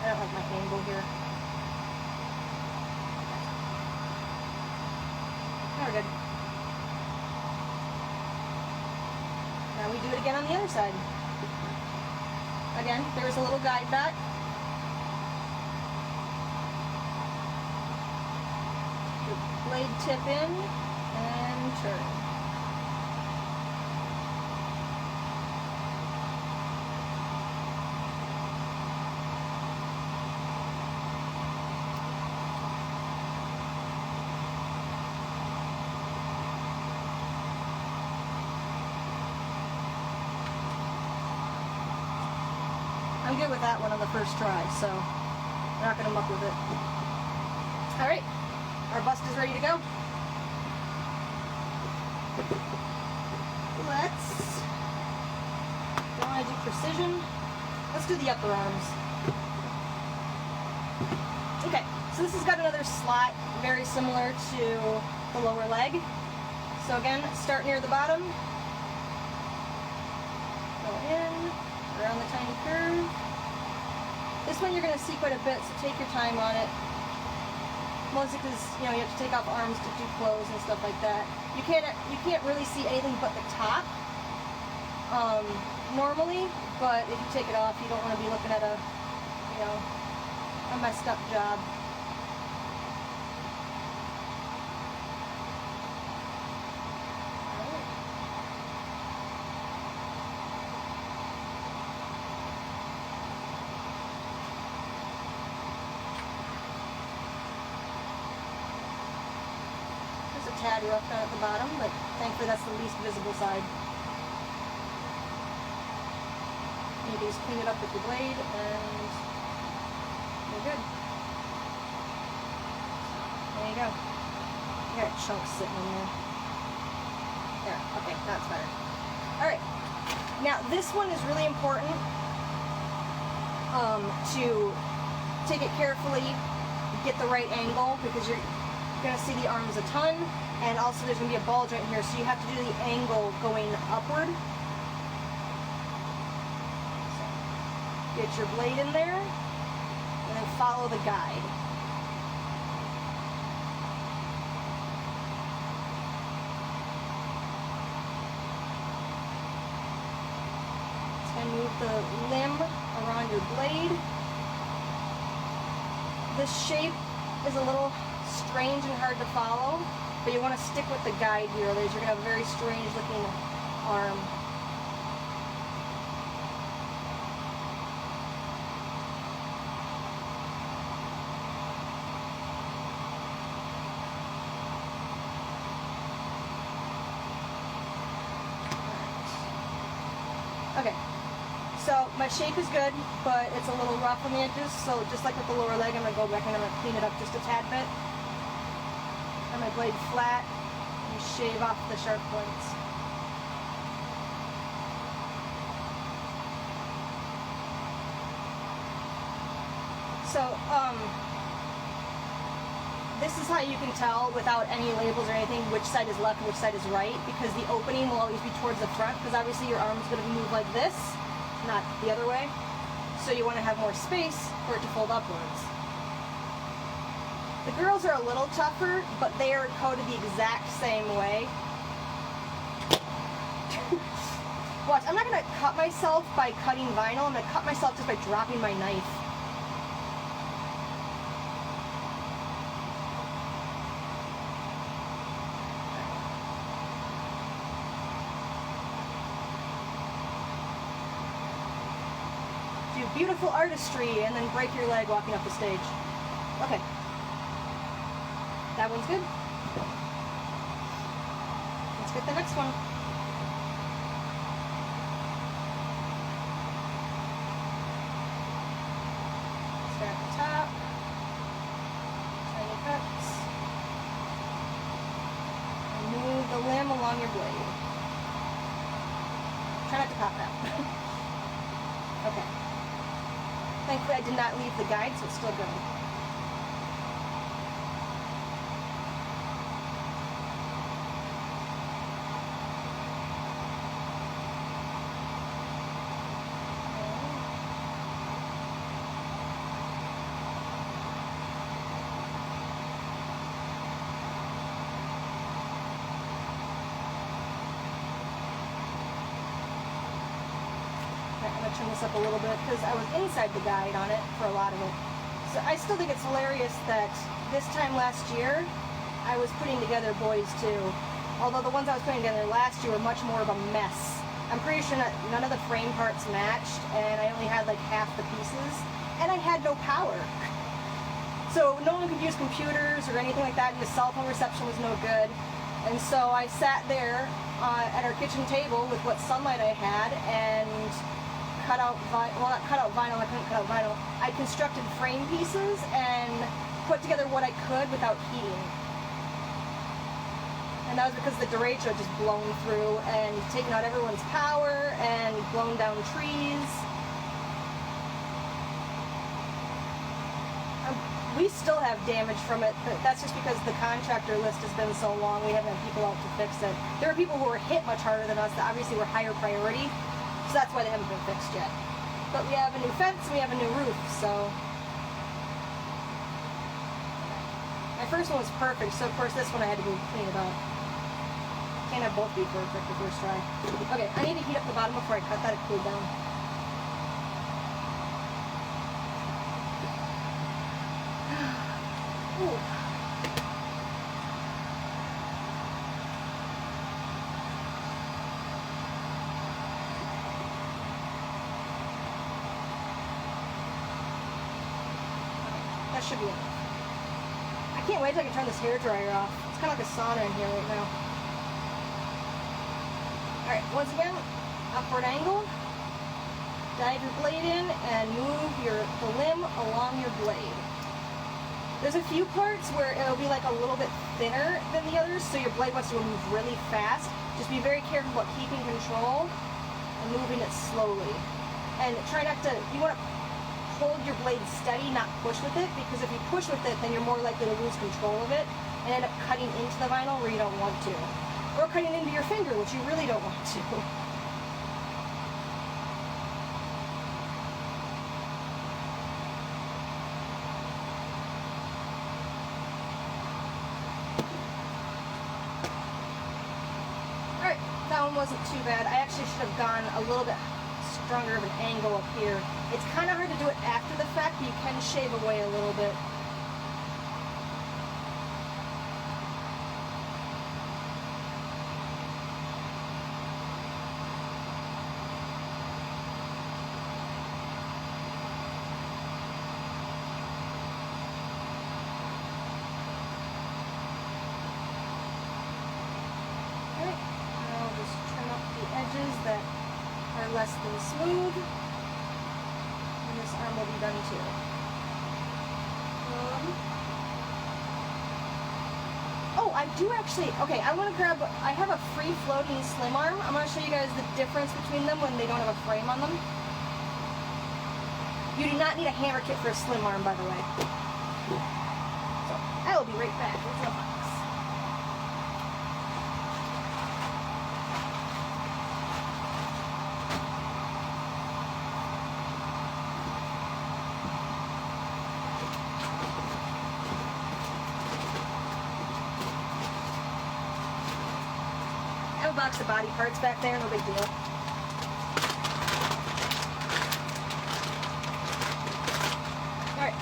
I don't like my angle here. Now we're good. Now we do it again on the other side. Again, there's a little guide dot. Your blade tip in and turn. I'm good with that one on the first try, so we're not going to muck with it. Alright, our bust is ready to go. Don't want to do precision. Let's do the upper arms. Okay, so this has got another slot very similar to the lower leg. So again, start near the bottom. Go in, around the tiny curve. This one you're going to see quite a bit, so take your time on it. Mostly because you have to take off arms to do clothes and stuff like that. You can't really see anything but the top normally, but if you take it off, you don't want to be looking at a messed up job. Tad rough down at the bottom, but thankfully that's the least visible side. You can just clean it up with your blade and you're good. There you go. You got chunks sitting in there. There, okay, that's better. Alright, now this one is really important to take it carefully, get the right angle, because you're going to see the arms a ton. And also there's going to be a ball joint here, so you have to do the angle going upward. So, get your blade in there, and then follow the guide. And move the limb around your blade. This shape is a little strange and hard to follow, but you want to stick with the guide here, otherwise you're going to have a very strange looking arm. Okay, so my shape is good, but it's a little rough on the edges, so just like with the lower leg, I'm going to go back and I'm going to clean it up just a tad bit. And my blade flat, and shave off the sharp points. So, this is how you can tell without any labels or anything which side is left and which side is right, because the opening will always be towards the front, because obviously your arm is going to move like this, not the other way. So you want to have more space for it to fold upwards. The girls are a little tougher, but they are coded the exact same way. Watch, I'm not going to cut myself by cutting vinyl, I'm going to cut myself just by dropping my knife. Do beautiful artistry and then break your leg walking up the stage. Okay. That one's good. Let's get the next one. Start at the top. Tiny cuts. And move the limb along your blade. Try not to pop that. Okay. Thankfully I did not leave the guide, so it's still good. Turn this up a little bit because I was inside the guide on it for a lot of it. So I still think it's hilarious that this time last year I was putting together boys too. Although the ones I was putting together last year were much more of a mess. I'm pretty sure none of the frame parts matched and I only had like half the pieces and I had no power. So no one could use computers or anything like that and the cell phone reception was no good. And so I sat there at our kitchen table with what sunlight I had and cut out vinyl, well not cut out vinyl, I couldn't cut out vinyl. I constructed frame pieces and put together what I could without heating. And that was because the derecho had just blown through and taken out everyone's power and blown down trees. We still have damage from it, but that's just because the contractor list has been so long, we haven't had people out to fix it. There are people who were hit much harder than us that obviously were higher priority. So that's why they haven't been fixed yet. But we have a new fence, and we have a new roof, so. My first one was perfect, so of course this one I had to go clean it up. Can't have both be perfect the first try. Okay, I need to heat up the bottom before I cut that, it cooled down. Ooh. That should be enough. I can't wait till I can turn this hairdryer off. It's kind of like a sauna in here right now. Alright, once again, upward angle. Dive your blade in and move the limb along your blade. There's a few parts where it'll be like a little bit thinner than the others, so your blade wants to move really fast. Just be very careful about keeping control and moving it slowly. And try not to, you want to hold your blade steady, not push with it, because if you push with it, then you're more likely to lose control of it and end up cutting into the vinyl where you don't want to. Or cutting into your finger, which you really don't want to. Alright, that one wasn't too bad. I actually should have gone a little bit stronger of an angle up here. It's kind of hard to do it after the fact, but you can shave away a little bit. Alright, I'll just trim up the edges that are less than smooth. And this arm will be done too. Oh, I do actually, okay, I want to grab, I have a free floating slim arm. I'm going to show you guys the difference between them when they don't have a frame on them. You do not need a hammer kit for a slim arm, by the way. So, I will be right back with the box. I have a box of body parts back there, no big deal. Alright.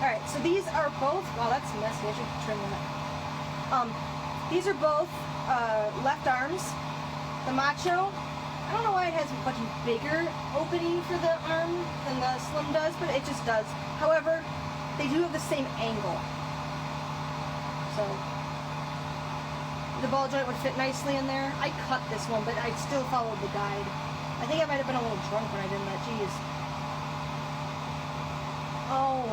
Alright, so these are both, wow, that's messy, I should trim that. These are both left arms. The Macho, I don't know why it has a much bigger opening for the arm than the Slim does, but it just does. However, they do have the same angle. So, the ball joint would fit nicely in there. I cut this one, but I still followed the guide. I think I might have been a little drunk when I did that, geez. Oh,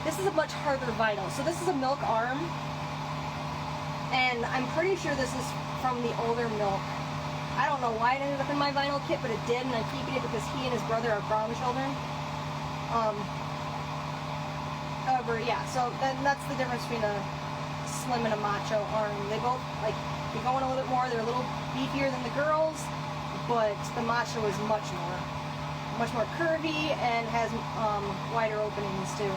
this is a much harder vinyl. So this is a milk arm, and I'm pretty sure this is from the older milk. I don't know why it ended up in my vinyl kit, but it did, and I'm keeping it because he and his brother are brown children. However, yeah, so that's the difference between a Slim and a Macho arm. They both, like, they're going a little bit more, they're a little beefier than the girls, but the Macho is much more curvy and has wider openings too.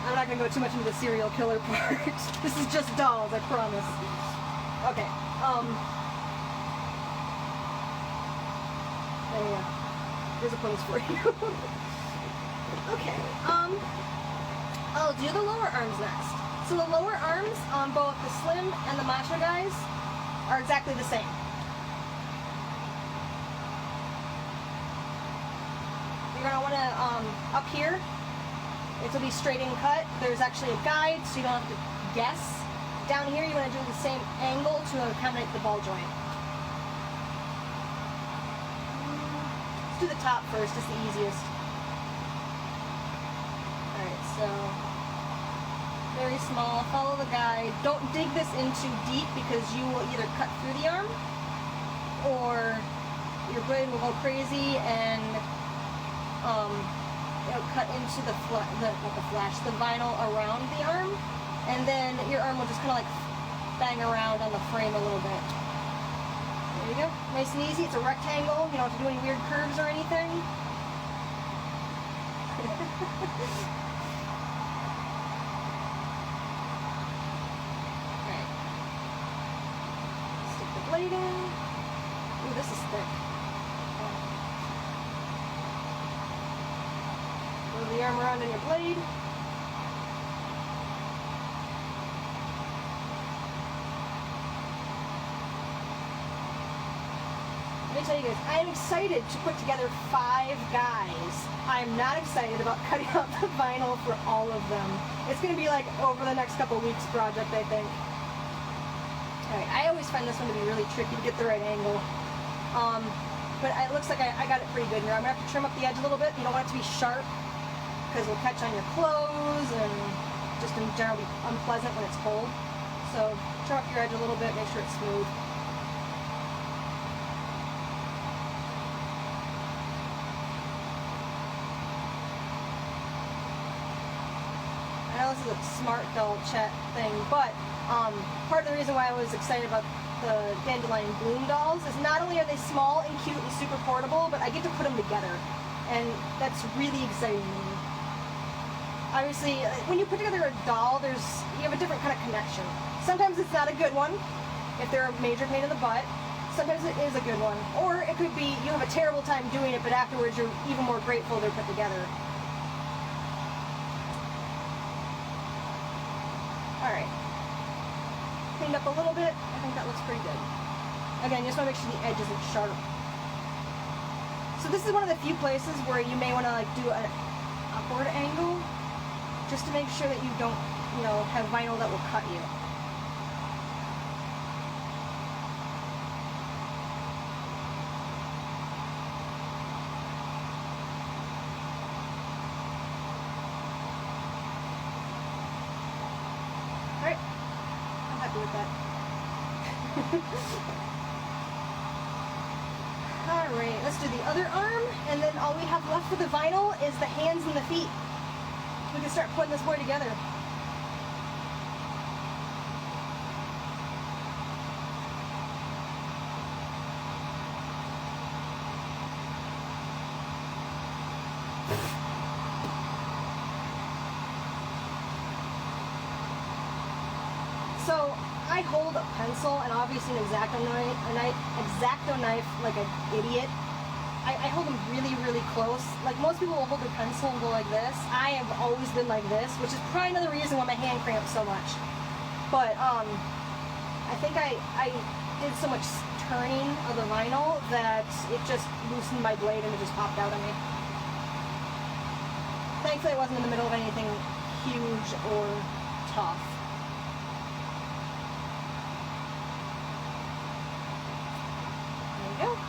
I'm not going to go too much into the serial killer part. This is just dolls, I promise. Okay, there you go. There's a pose for you. Okay, I'll do the lower arms next. So the lower arms on both the Slim and the Macho guys are exactly the same. You're going to want to, up here, it will be straight in cut. There's actually a guide, so you don't have to guess. Down here, you want to do the same angle to accommodate the ball joint. Let's do the top first, it's the easiest. Alright, so, very small, follow the guide. Don't dig this in too deep because you will either cut through the arm or your blade will go crazy and it'll cut into the vinyl around the arm, and then your arm will just kind of like bang around on the frame a little bit. There you go. Nice and easy. It's a rectangle. You don't have to do any weird curves or anything. Alright. Stick the blade in. Ooh, this is thick. Move the arm around on your blade. Let me tell you guys, I am excited to put together 5 guys. I'm not excited about cutting out the vinyl for all of them. It's going to be like over the next couple weeks project, I think. Alright, I always find this one to be really tricky to get the right angle. But it looks like I got it pretty good here. I'm going to have to trim up the edge a little bit. You don't want it to be sharp, because it'll catch on your clothes and just in general be unpleasant when it's cold. So trim up your edge a little bit, make sure it's smooth. I know this is a smart doll chat thing, but part of the reason why I was excited about the Dandelion Bloom dolls is not only are they small and cute and super portable, but I get to put them together, and that's really exciting to me. Obviously, when you put together a doll, you have a different kind of connection. Sometimes it's not a good one, if they're a major pain in the butt. Sometimes it is a good one. Or it could be you have a terrible time doing it, but afterwards you're even more grateful they're put together. Alright. Cleaned up a little bit. I think that looks pretty good. Again, you just want to make sure the edge isn't sharp. So this is one of the few places where you may want to like do an upward angle, just to make sure that you don't, have vinyl that will cut you. Alright, I'm happy with that. Alright, let's do the other arm, and then all we have left for the vinyl is the hands and the feet. We can start putting this boy together. So I hold a pencil and obviously an X-Acto X-Acto knife like an idiot. I hold them really, really close. Like most people will hold their pencil and go like this. I have always been like this, which is probably another reason why my hand cramps so much. But I think I did so much turning of the vinyl that it just loosened my blade and it just popped out on me. Thankfully I wasn't in the middle of anything huge or tough. There you go.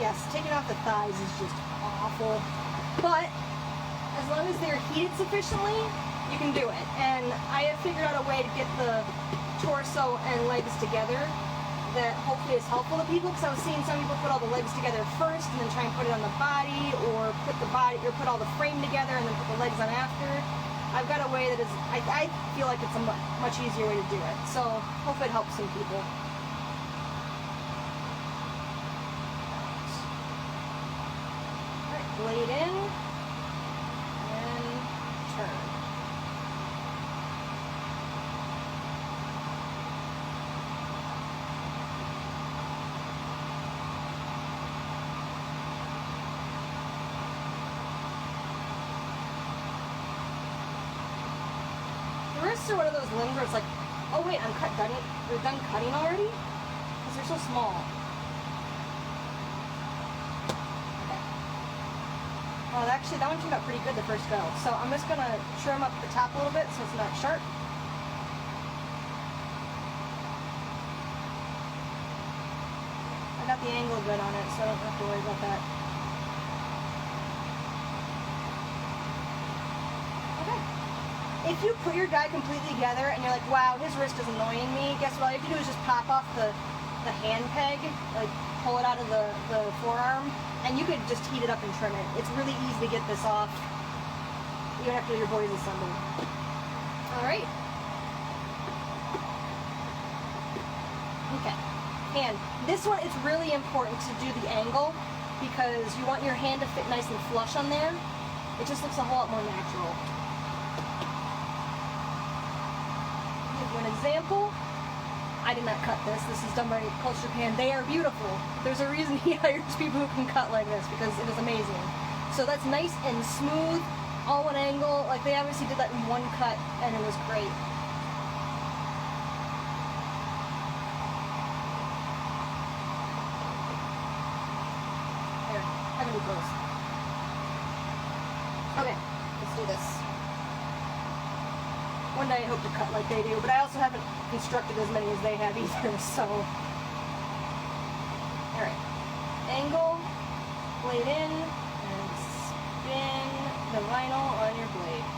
Yes, taking off the thighs is just awful, but as long as they're heated sufficiently, you can do it. And I have figured out a way to get the torso and legs together that hopefully is helpful to people, because I was seeing some people put all the legs together first and then try and put it on the body, or put all the frame together and then put the legs on after. I've got a way that is, I feel like it's a much easier way to do it. So hopefully it helps some people. Blade in and turn. The wrists are one of those limbs where it's like, oh wait, we're done cutting already? Because they're so small. Well, actually, that one turned out pretty good the first go. So I'm just going to trim up the top a little bit so it's not sharp. I got the angle good on it, so I don't have to worry about that. Okay. If you put your die completely together and you're like, wow, his wrist is annoying me, guess what all you have to do is just pop off the hand peg, like pull it out of the forearm, and you could just heat it up and trim it. It's really easy to get this off, even after your boys assembled. Alright. Okay. And this one is really important to do the angle, because you want your hand to fit nice and flush on there. It just looks a whole lot more natural. I'll give you an example. I did not cut this. This is done by Culture Pan. They are beautiful. There's a reason he hires people who can cut like this, because it is amazing. So that's nice and smooth, all one angle. Like, they obviously did that in one cut, and it was great. There, have a new close. Okay, let's do this. One day I hope to cut like they do, but I also haven't constructed as many as they have either, so. Alright. Angle, blade in, and spin the vinyl on your blade.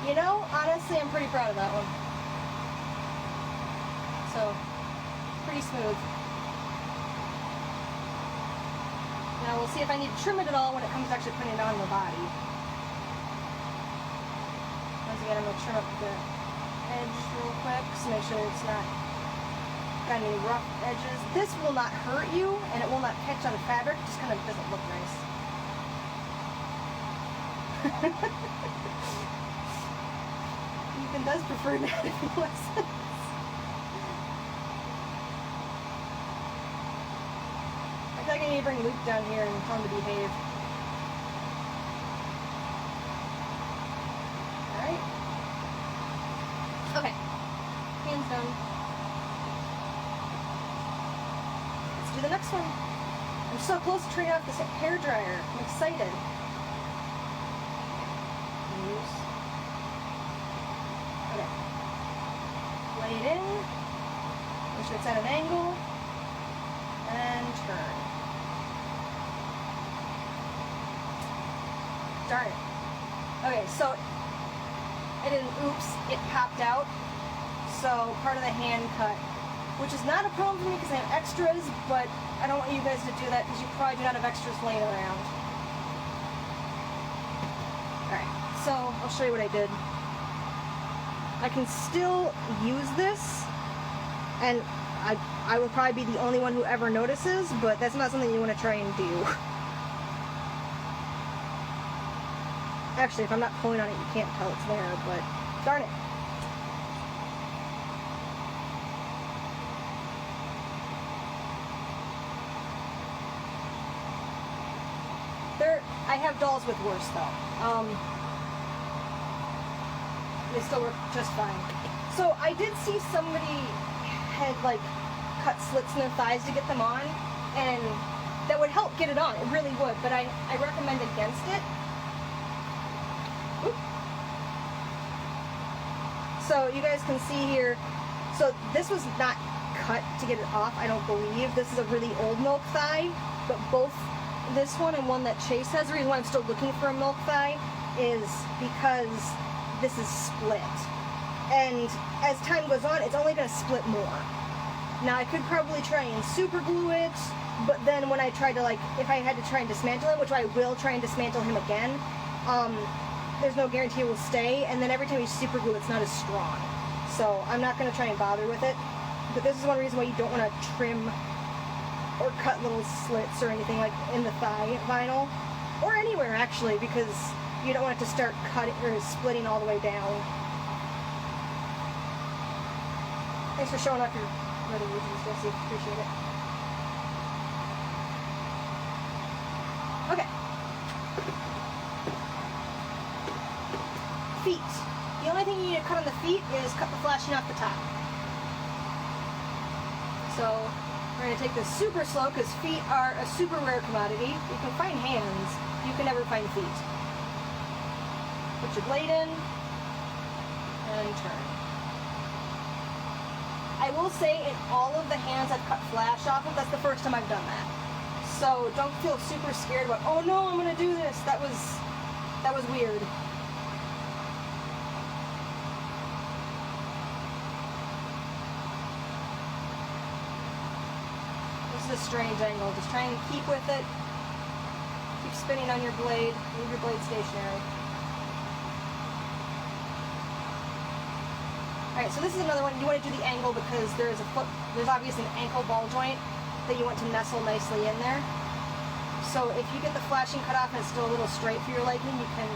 You know, honestly, I'm pretty proud of that one. So, pretty smooth. Now we'll see if I need to trim it at all when it comes to actually putting it on the body. Once again, I'm going to trim up the edge real quick to make sure it's not got any rough edges. This will not hurt you, and it will not catch on fabric. It just kind of doesn't look nice. Ethan does prefer anatomy lessons. I feel like I need to bring Luke down here and tell him to behave. Alright. Okay. Hands done. Let's do the next one. I'm so close to turning off this hair dryer. I'm excited. Okay. Blade in. Make sure it's at an angle. And turn. Darn it. Okay, so it didn't, oops, it popped out. So part of the hand cut which is not a problem for me because I have extras, but I don't want you guys to do that because you probably do not have extras laying around. Alright, so I'll show you what I did. I can still use this, and I will probably be the only one who ever notices, but that's not something you want to try and do. Actually, if I'm not pulling on it, you can't tell it's there, but darn it. I have dolls with worse though. They still work just fine. So I did see somebody had like cut slits in their thighs to get them on, and that would help get it on. It really would, but I recommend against it. Oop. So you guys can see here, so this was not cut to get it off, I don't believe. This is a really old milk thigh, but both this one and one that Chase has, the reason why I'm still looking for a milk thigh is because this is split. And as time goes on, it's only going to split more. Now I could probably try and super glue it, but then when I try to, like, if I had to try and dismantle him, which I will try and dismantle him again, there's no guarantee it will stay, and then every time you super glue, it's not as strong. So I'm not going to try and bother with it. But this is one reason why you don't want to trim or cut little slits or anything like in the thigh vinyl, or anywhere actually, because you don't want it to start cutting or splitting all the way down. Thanks for showing off your wedding regions, Jesse. Appreciate it. Okay. Feet. The only thing you need to cut on the feet is cut the flashing off the top. So we're going to take this super slow because feet are a super rare commodity. You can find hands, you can never find feet. Put your blade in and turn. I will say in all of the hands I've cut flash off of, that's the first time I've done that. So don't feel super scared about, oh no, I'm going to do this. That was weird. A strange angle. Just try and keep with it. Keep spinning on your blade. Leave your blade stationary. Alright, so this is another one. You want to do the angle because there's obviously an ankle ball joint that you want to nestle nicely in there. So if you get the flashing cut off and it's still a little straight for your liking, you can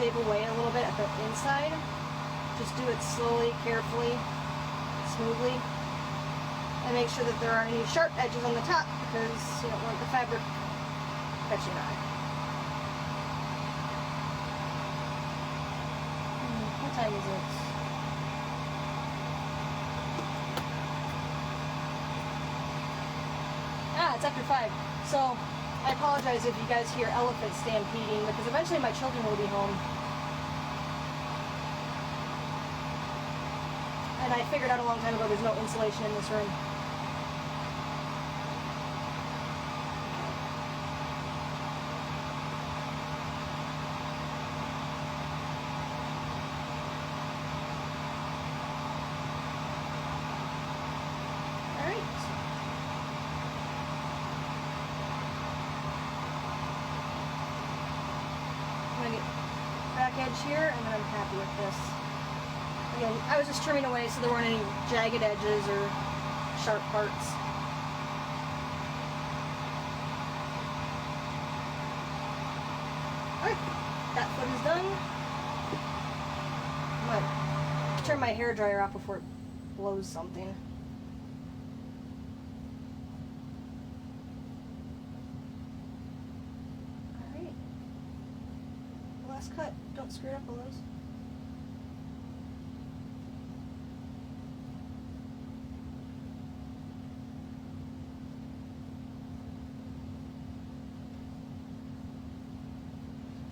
shave away a little bit at the inside. Just do it slowly, carefully, smoothly. And make sure that there aren't any sharp edges on the top because you don't want the fabric catching on. What time is it? It's after 5. So I apologize if you guys hear elephants stampeding because eventually my children will be home. And I figured out a long time ago there's no insulation in this room. Edge here, and then I'm happy with this. Again, I was just trimming away so there weren't any jagged edges or sharp parts. Alright, that foot is done. I'm gonna turn my hair dryer off before it blows something. Cut. Don't screw it up, Willows.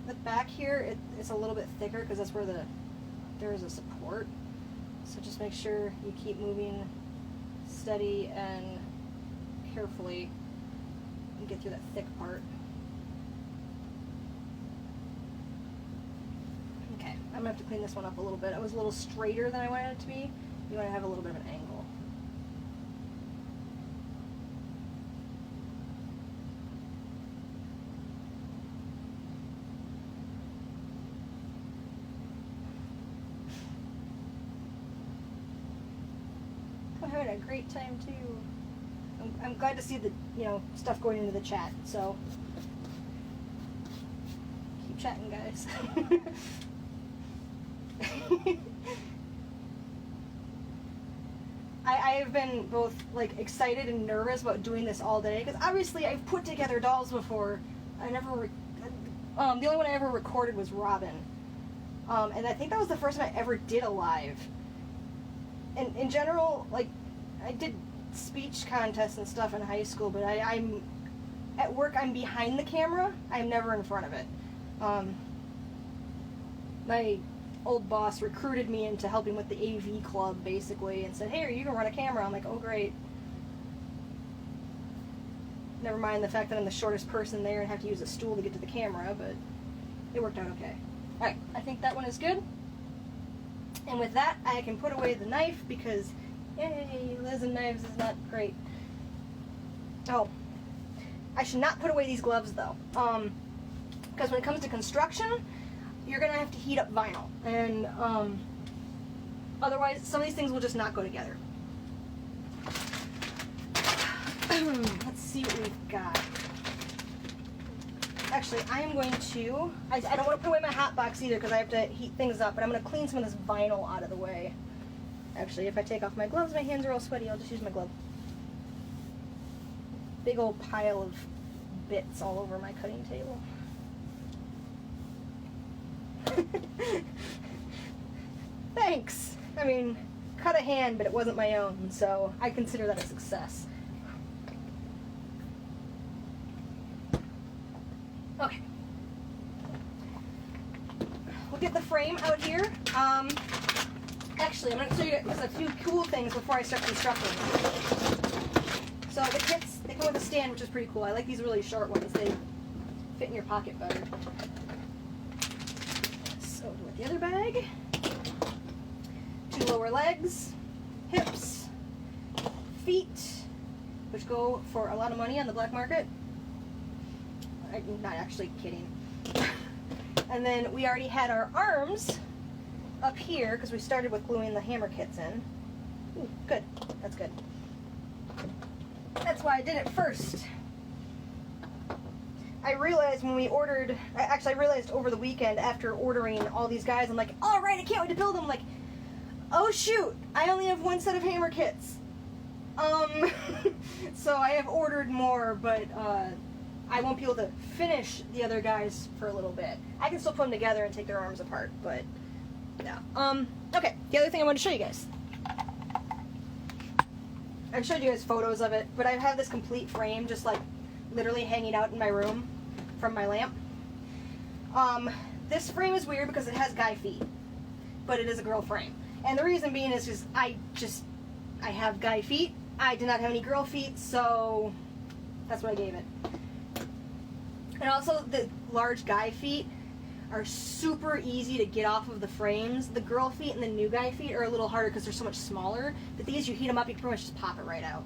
The back here, it's a little bit thicker because that's where there is a support. So just make sure you keep moving steady and carefully and get through that thick part. I'm going to have to clean this one up a little bit. It was a little straighter than I wanted it to be. You want to have a little bit of an angle. having a great time too. I'm glad to see the, you know, stuff going into the chat, so keep chatting, guys. I've been both like excited and nervous about doing this all day because obviously I've put together dolls before. The only one I ever recorded was Robin, and I think that was the first time I ever did a live. And in general, like, I did speech contests and stuff in high school, but I'm at work. I'm behind the camera. I'm never in front of it. My old boss recruited me into helping with the AV club, basically, and said, hey, you can run a camera. I'm like, oh, great. Never mind the fact that I'm the shortest person there and have to use a stool to get to the camera, but it worked out okay. Alright, I think that one is good. And with that, I can put away the knife because, yay, Liz and knives is not great. Oh, I should not put away these gloves, though. Because when it comes to construction, you're going to have to heat up vinyl. And otherwise, some of these things will just not go together. Let's see what we've got. Actually, I am going to... I don't want to put away my hot box either because I have to heat things up, but I'm going to clean some of this vinyl out of the way. Actually, if I take off my gloves, my hands are all sweaty. I'll just use my glove. Big old pile of bits all over my cutting table. Thanks. I mean, cut a hand, but it wasn't my own, so I consider that a success. Okay. We'll get the frame out here. Actually, I'm going to show you guys a few cool things before I start constructing. So the kits, they come with a stand, which is pretty cool. I like these really short ones. They fit in your pocket better. So with the other bag, 2 lower legs, hips, feet, which go for a lot of money on the black market. I'm not actually kidding. And then we already had our arms up here because we started with gluing the hammer kits in. Ooh, good. That's good. That's why I did it first. I realized when we ordered, actually I realized over the weekend after ordering all these guys, I'm like, all right, I can't wait to build them. I'm like, oh shoot, I only have 1 set of hammer kits. So I have ordered more, but I won't be able to finish the other guys for a little bit. I can still put them together and take their arms apart, but yeah. Okay, the other thing I want to show you guys. I've showed you guys photos of it, but I have this complete frame just like literally hanging out in my room from my lamp. This frame is weird because it has guy feet, but it is a girl frame. And the reason being is because I have guy feet. I did not have any girl feet, so that's what I gave it. And also the large guy feet are super easy to get off of the frames. The girl feet and the new guy feet are a little harder because they're so much smaller. But these, you heat them up, you can pretty much just pop it right out.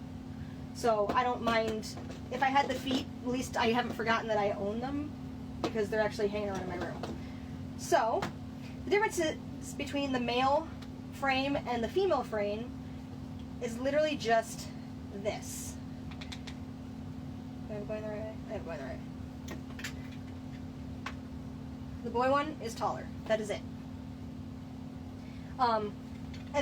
So I don't mind. If I had the feet, at least I haven't forgotten that I own them because they're actually hanging around in my room. So the difference between the male frame and the female frame is literally just this. Am I going the right way? I am going the right way. The boy one is taller. That is it. And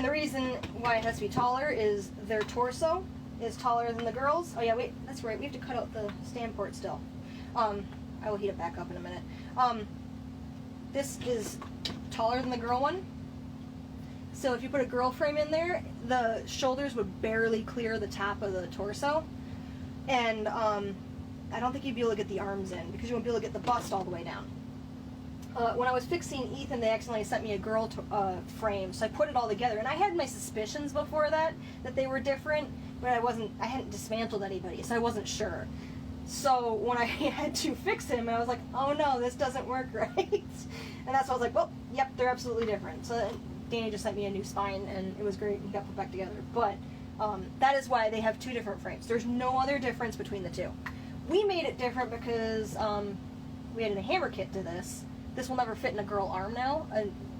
the reason why it has to be taller is their torso is taller than the girls. Oh yeah, wait, that's right. We have to cut out the stand port still. I will heat it back up in a minute. This is taller than the girl one. So if you put a girl frame in there, the shoulders would barely clear the top of the torso. And I don't think you'd be able to get the arms in because you won't be able to get the bust all the way down. When I was fixing Ethan, they accidentally sent me a girl frame, so I put it all together. And I had my suspicions before that they were different, but I hadn't dismantled anybody, so I wasn't sure. So when I had to fix him, I was like, oh no, this doesn't work right. And that's why I was like, well, yep, they're absolutely different. So Danny just sent me a new spine, and it was great, and he got put back together. But that is why they have 2 different frames. There's no other difference between the 2. We made it different because we added a hammer kit to this. This will never fit in a girl arm now.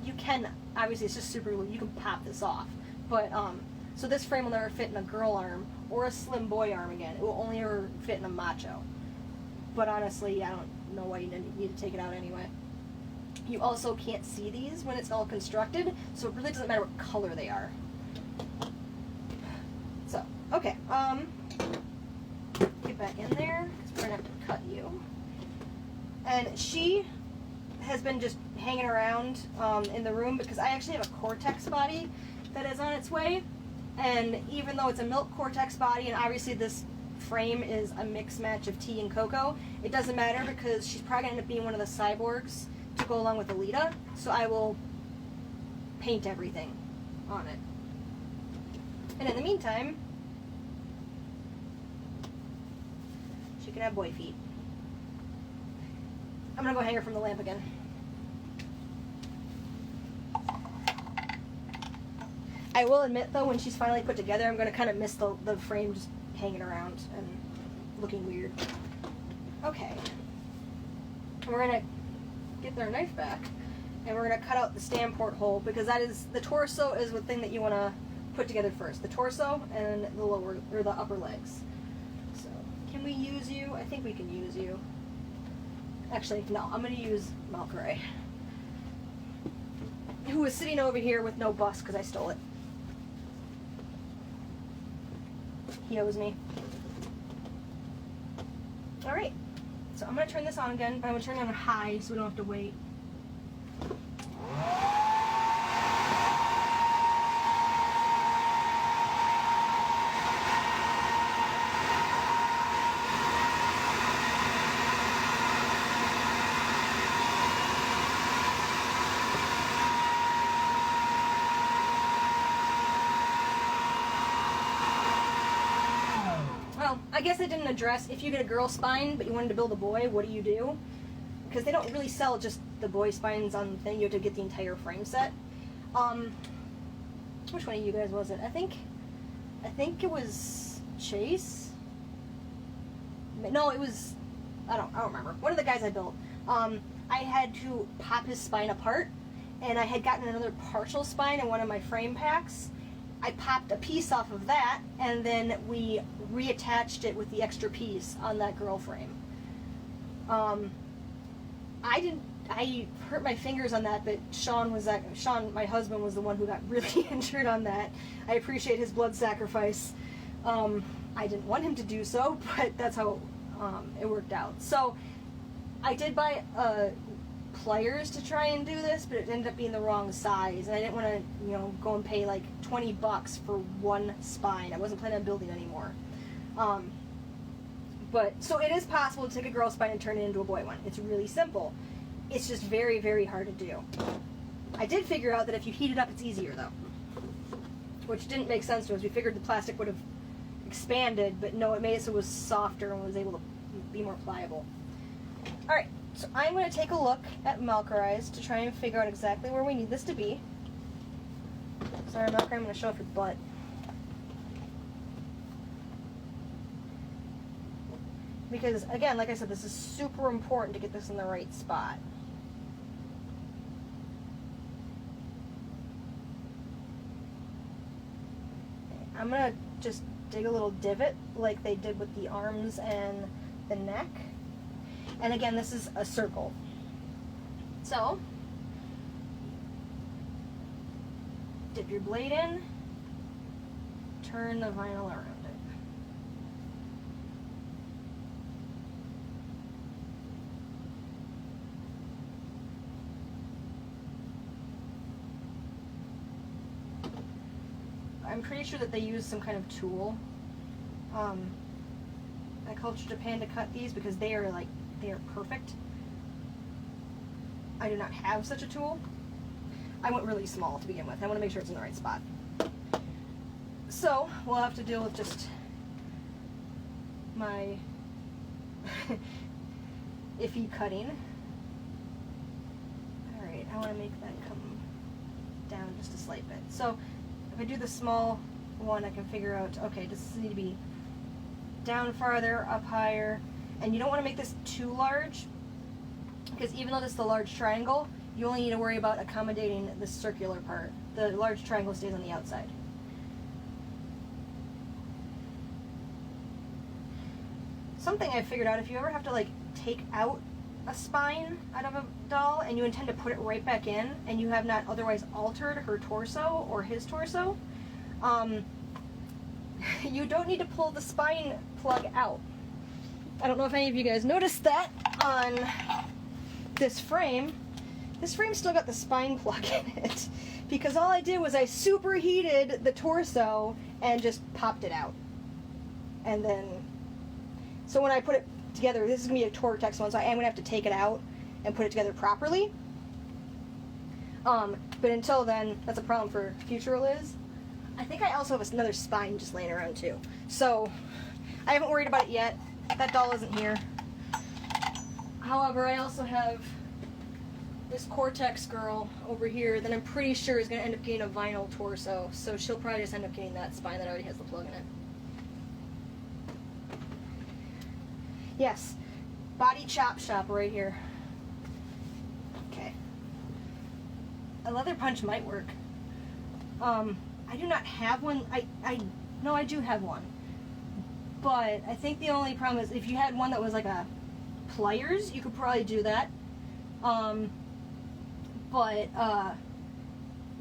You can, obviously it's just super glue, you can pop this off. But, So this frame will never fit in a girl arm or a slim boy arm again. It will only ever fit in a macho. But honestly, I don't know why you need to take it out anyway. You also can't see these when it's all constructed, so it really doesn't matter what color they are. So, okay, get back in there, because we're going to have to cut you. And she has been just hanging around in the room because I actually have a Cortex body that is on its way. And even though it's a milk Cortex body, and obviously this frame is a mixed match of tea and cocoa, it doesn't matter because she's probably going to end up being one of the cyborgs to go along with Alita, so I will paint everything on it. And in the meantime, she can have boy feet. I'm going to go hang her from the lamp again. I will admit though, when she's finally put together, I'm going to kind of miss the frame just hanging around and looking weird. Okay. We're going to get their knife back, and we're going to cut out the stand port hole, because that is, the torso is the thing that you want to put together first. The torso and the lower, or the upper legs. So, can we use you? I think we can use you. Actually, no, I'm going to use Valkyrie, who is sitting over here with no bust because I stole it. He owes me. Alright, so I'm going to turn this on again, but I'm going to turn it on high so we don't have to wait. I guess I didn't address, if you get a girl spine but you wanted to build a boy, what do you do? Because they don't really sell just the boy spines on the thing, you have to get the entire frame set. Which one of you guys was it? I think it was Chase? No, it was, I don't remember. One of the guys I built. I had to pop his spine apart, and I had gotten another partial spine in one of my frame packs. I popped a piece off of that, and then we reattached it with the extra piece on that girl frame. I hurt my fingers on that, but Shawn, my husband, was the one who got really injured on that. I appreciate his blood sacrifice. I didn't want him to do so, but that's how it worked out. So I did buy pliers to try and do this, but it ended up being the wrong size, and I didn't want to, go and pay like $20 for one spine. I wasn't planning on building anymore. But so it is possible to take a girl spine and turn it into a boy one. It's really simple. It's just very, very hard to do. I did figure out that if you heat it up, it's easier though, which didn't make sense to us. We figured the plastic would have expanded, but no, it made it so it was softer and was able to be more pliable. All right. So I'm going to take a look at Valkyrie's to try and figure out exactly where we need this to be. Sorry, Valkyrie, I'm going to show off your butt. Because, again, like I said, this is super important to get this in the right spot. I'm going to just dig a little divot like they did with the arms and the neck. And again, this is a circle. So, dip your blade in, turn the vinyl around it. I'm pretty sure that they use some kind of tool at Culture Japan to cut these, because they are perfect. I do not have such a tool. I went really small to begin with. I want to make sure it's in the right spot. So we'll have to deal with just my iffy cutting. Alright, I want to make that come down just a slight bit. So if I do the small one, I can figure out, okay, does this need to be down farther, up higher? And you don't want to make this too large, because even though this is the large triangle, you only need to worry about accommodating the circular part. The large triangle stays on the outside. something I figured out, if you ever have to like take out a spine out of a doll and you intend to put it right back in and you have not otherwise altered her torso or his torso, you don't need to pull the spine plug out. I don't know if any of you guys noticed that on this frame. This frame's still got the spine plug in it because all I did was I superheated the torso and just popped it out. And then, so when I put it together, this is going to be a Tortex one, so I am going to have to take it out and put it together properly. But until then, that's a problem for future Liz. I think I also have another spine just laying around too. So, I haven't worried about it yet. That doll isn't here. However, I also have this Cortex girl over here that I'm pretty sure is going to end up getting a vinyl torso. So she'll probably just end up getting that spine that already has the plug in it. Yes, body chop shop right here. Okay. A leather punch might work. I do not have one. No, I do have one. But I think the only problem is if you had one that was like a pliers, you could probably do that. But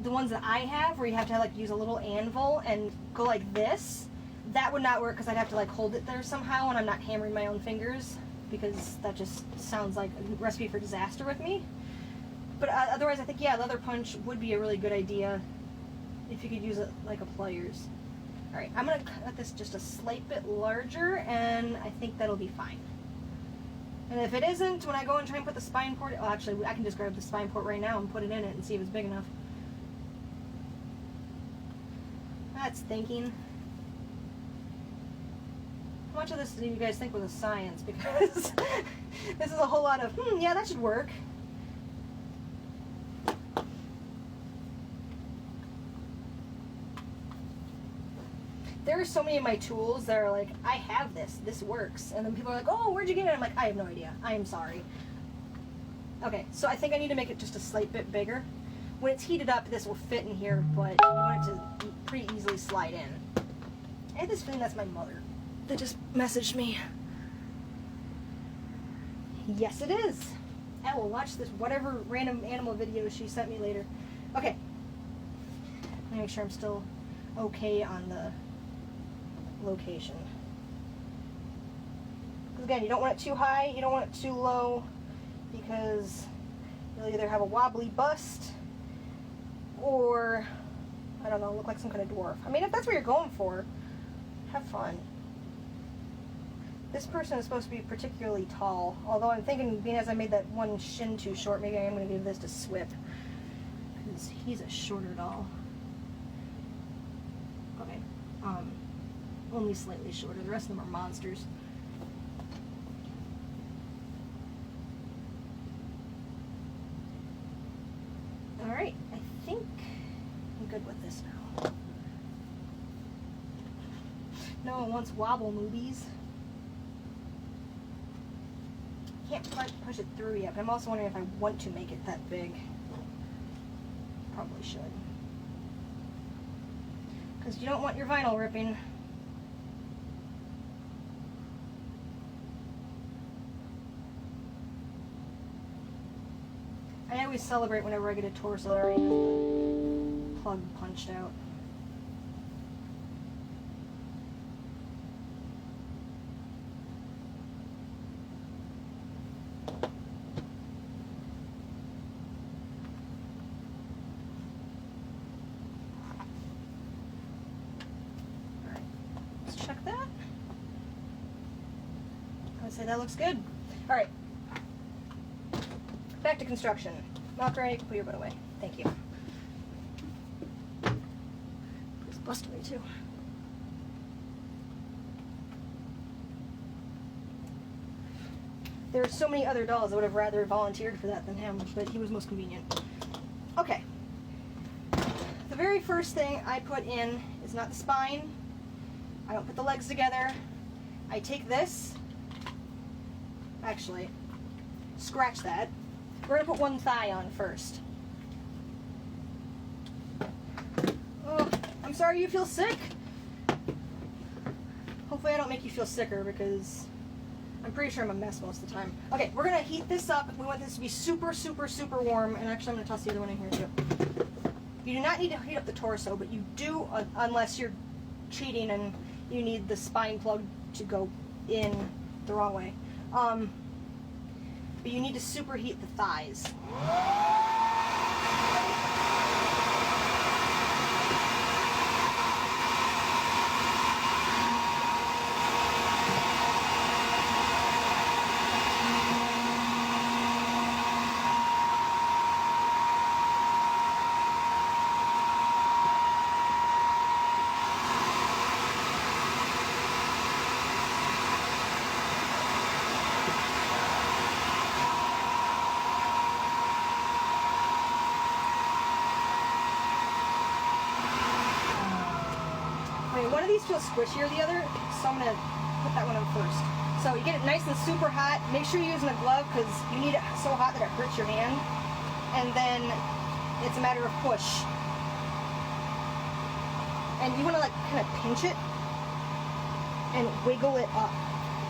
the ones that I have, where you have to like use a little anvil and go like this, that would not work because I'd have to like hold it there somehow, and I'm not hammering my own fingers because that just sounds like a recipe for disaster with me. But otherwise, I think, yeah, leather punch would be a really good idea if you could use it like a pliers. Alright, I'm going to cut this just a slight bit larger, and I think that'll be fine. And if it isn't, when I go and try and put the spine port, oh, actually, I can just grab the spine port right now and put it in it and see if it's big enough. That's thinking. How much of this do you guys think was a science? Because this is a whole lot of, yeah, that should work. There are so many of my tools that are like, I have this works. And then people are like, oh, where'd you get it? I'm like, I have no idea. I am sorry. Okay, so I think I need to make it just a slight bit bigger. When it's heated up, this will fit in here, but you want it to pretty easily slide in. I have this feeling that's my mother that just messaged me. Yes, it is. I will watch this whatever random animal video she sent me later. Okay. Let me make sure I'm still okay on the location. Because again, you don't want it too high, you don't want it too low, because you'll either have a wobbly bust or, I don't know, look like some kind of dwarf. I mean, if that's what you're going for, have fun. This person is supposed to be particularly tall, although I'm thinking, being as I made that one shin too short, maybe I am going to give this to Swip, because he's a shorter doll. Okay, only slightly shorter. The rest of them are monsters. Alright, I think I'm good with this now. No one wants wobble movies. Can't quite push it through yet, but I'm also wondering if I want to make it that big. Probably should. Because you don't want your vinyl ripping. I always celebrate whenever I get a torso that already has the plug punched out. Alright, let's check that. I'd say that looks good. Alright. Back to construction. After I put your butt away. Thank you. It's busted me too. There are so many other dolls I would have rather volunteered for that than him, but he was most convenient. Okay. The very first thing I put in is not the spine. I don't put the legs together. I take this. Actually, scratch that. We're going to put one thigh on first. Oh, I'm sorry you feel sick. Hopefully I don't make you feel sicker, because I'm pretty sure I'm a mess most of the time. Okay, we're gonna heat this up. We want this to be super, super, super warm. And actually, I'm gonna toss the other one in here too. You do not need to heat up the torso, but you do unless you're cheating and you need the spine plug to go in the wrong way. But you need to superheat the thighs. One of these feels squishier than the other, so I'm going to put that one on first. So you get it nice and super hot. Make sure you're using a glove because you need it so hot that it hurts your hand. And then it's a matter of push. And you want to like kind of pinch it and wiggle it up.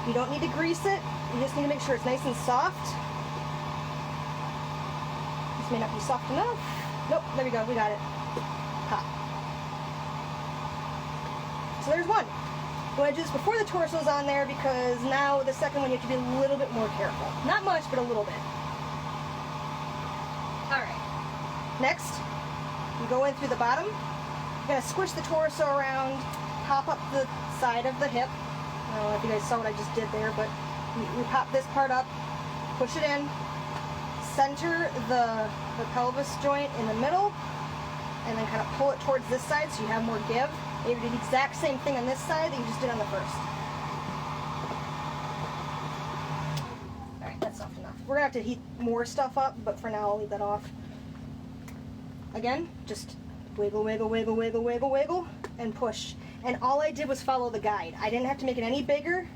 You don't need to grease it. You just need to make sure it's nice and soft. This may not be soft enough. Nope, there we go, we got it. Hot. So there's one. I'm going to do this before the torso's on there because now the second one you have to be a little bit more careful. Not much, but a little bit. Alright. Next, you go in through the bottom. You're going to squish the torso around, pop up the side of the hip. I don't know if you guys saw what I just did there, but you pop this part up, push it in, center the pelvis joint in the middle, and then kind of pull it towards this side so you have more give. You do the exact same thing on this side that you just did on the first. Alright, that's soft enough. We're going to have to heat more stuff up, but for now I'll leave that off. Again, just wiggle, wiggle, wiggle, wiggle, wiggle, wiggle, and push. And all I did was follow the guide. I didn't have to make it any bigger.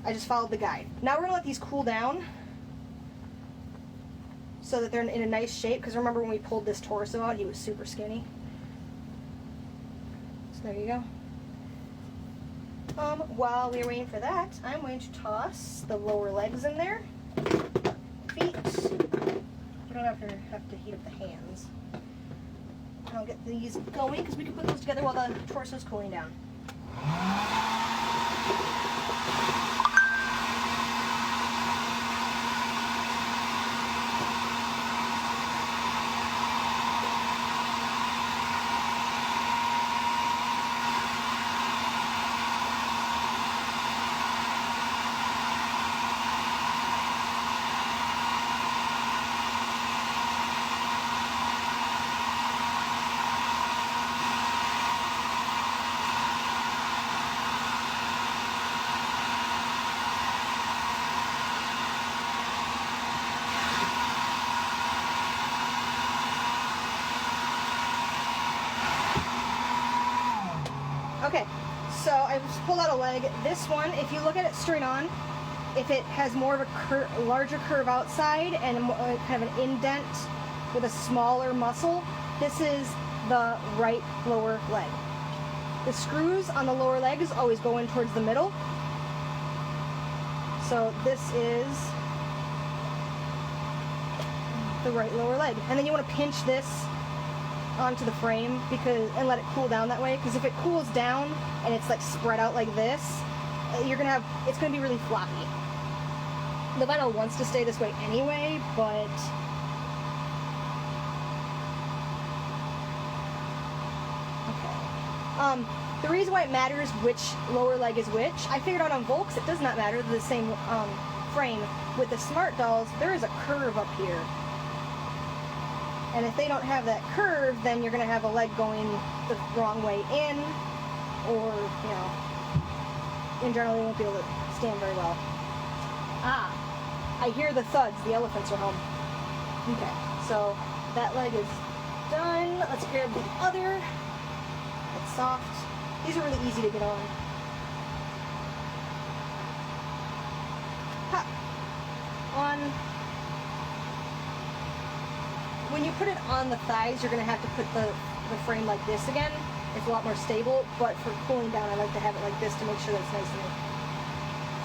I just followed the guide. Now we're going to let these cool down so that they're in a nice shape, because remember when we pulled this torso out, he was super skinny. There you go. While we're waiting for that, I'm going to toss the lower legs in there. Feet. You don't have to heat up the hands. And I'll get these going because we can put those together while the torso's cooling down. Okay, so I just pulled out a leg. This one, if you look at it straight on, if it has more of a larger curve outside and kind of an indent with a smaller muscle, this is the right lower leg. The screws on the lower legs always go in towards the middle. So this is the right lower leg. And then you want to pinch this onto the frame and let it cool down that way, because if it cools down and it's like spread out like this, it's gonna be really floppy. The vinyl wants to stay this way anyway, but okay. The reason why it matters which lower leg is which, I figured out on Volks it does not matter. They're the same frame. With the Smart Dolls, there is a curve up here. And if they don't have that curve, then you're going to have a leg going the wrong way in, or, you know, in general, they won't be able to stand very well. Ah, I hear the thuds. The elephants are home. Okay, so that leg is done. Let's grab the other. It's soft. These are really easy to get on. Ha! On. When you put it on the thighs, you're going to have to put the frame like this again. It's a lot more stable, but for cooling down, I like to have it like this to make sure that it's nice and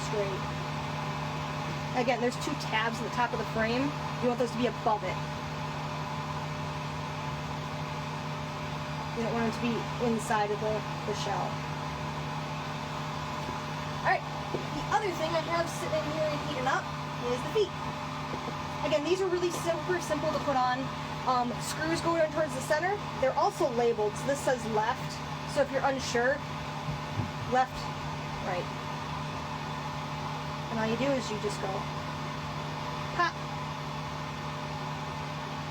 straight. again, there's two tabs at the top of the frame. You want those to be above it. You don't want them to be inside of the shell. Alright, the other thing I have sitting here and heating up is the feet. Again, these are really super simple to put on. Screws go in towards the center. They're also labeled, so this says left. So if you're unsure, left, right. And all you do is you just go pop.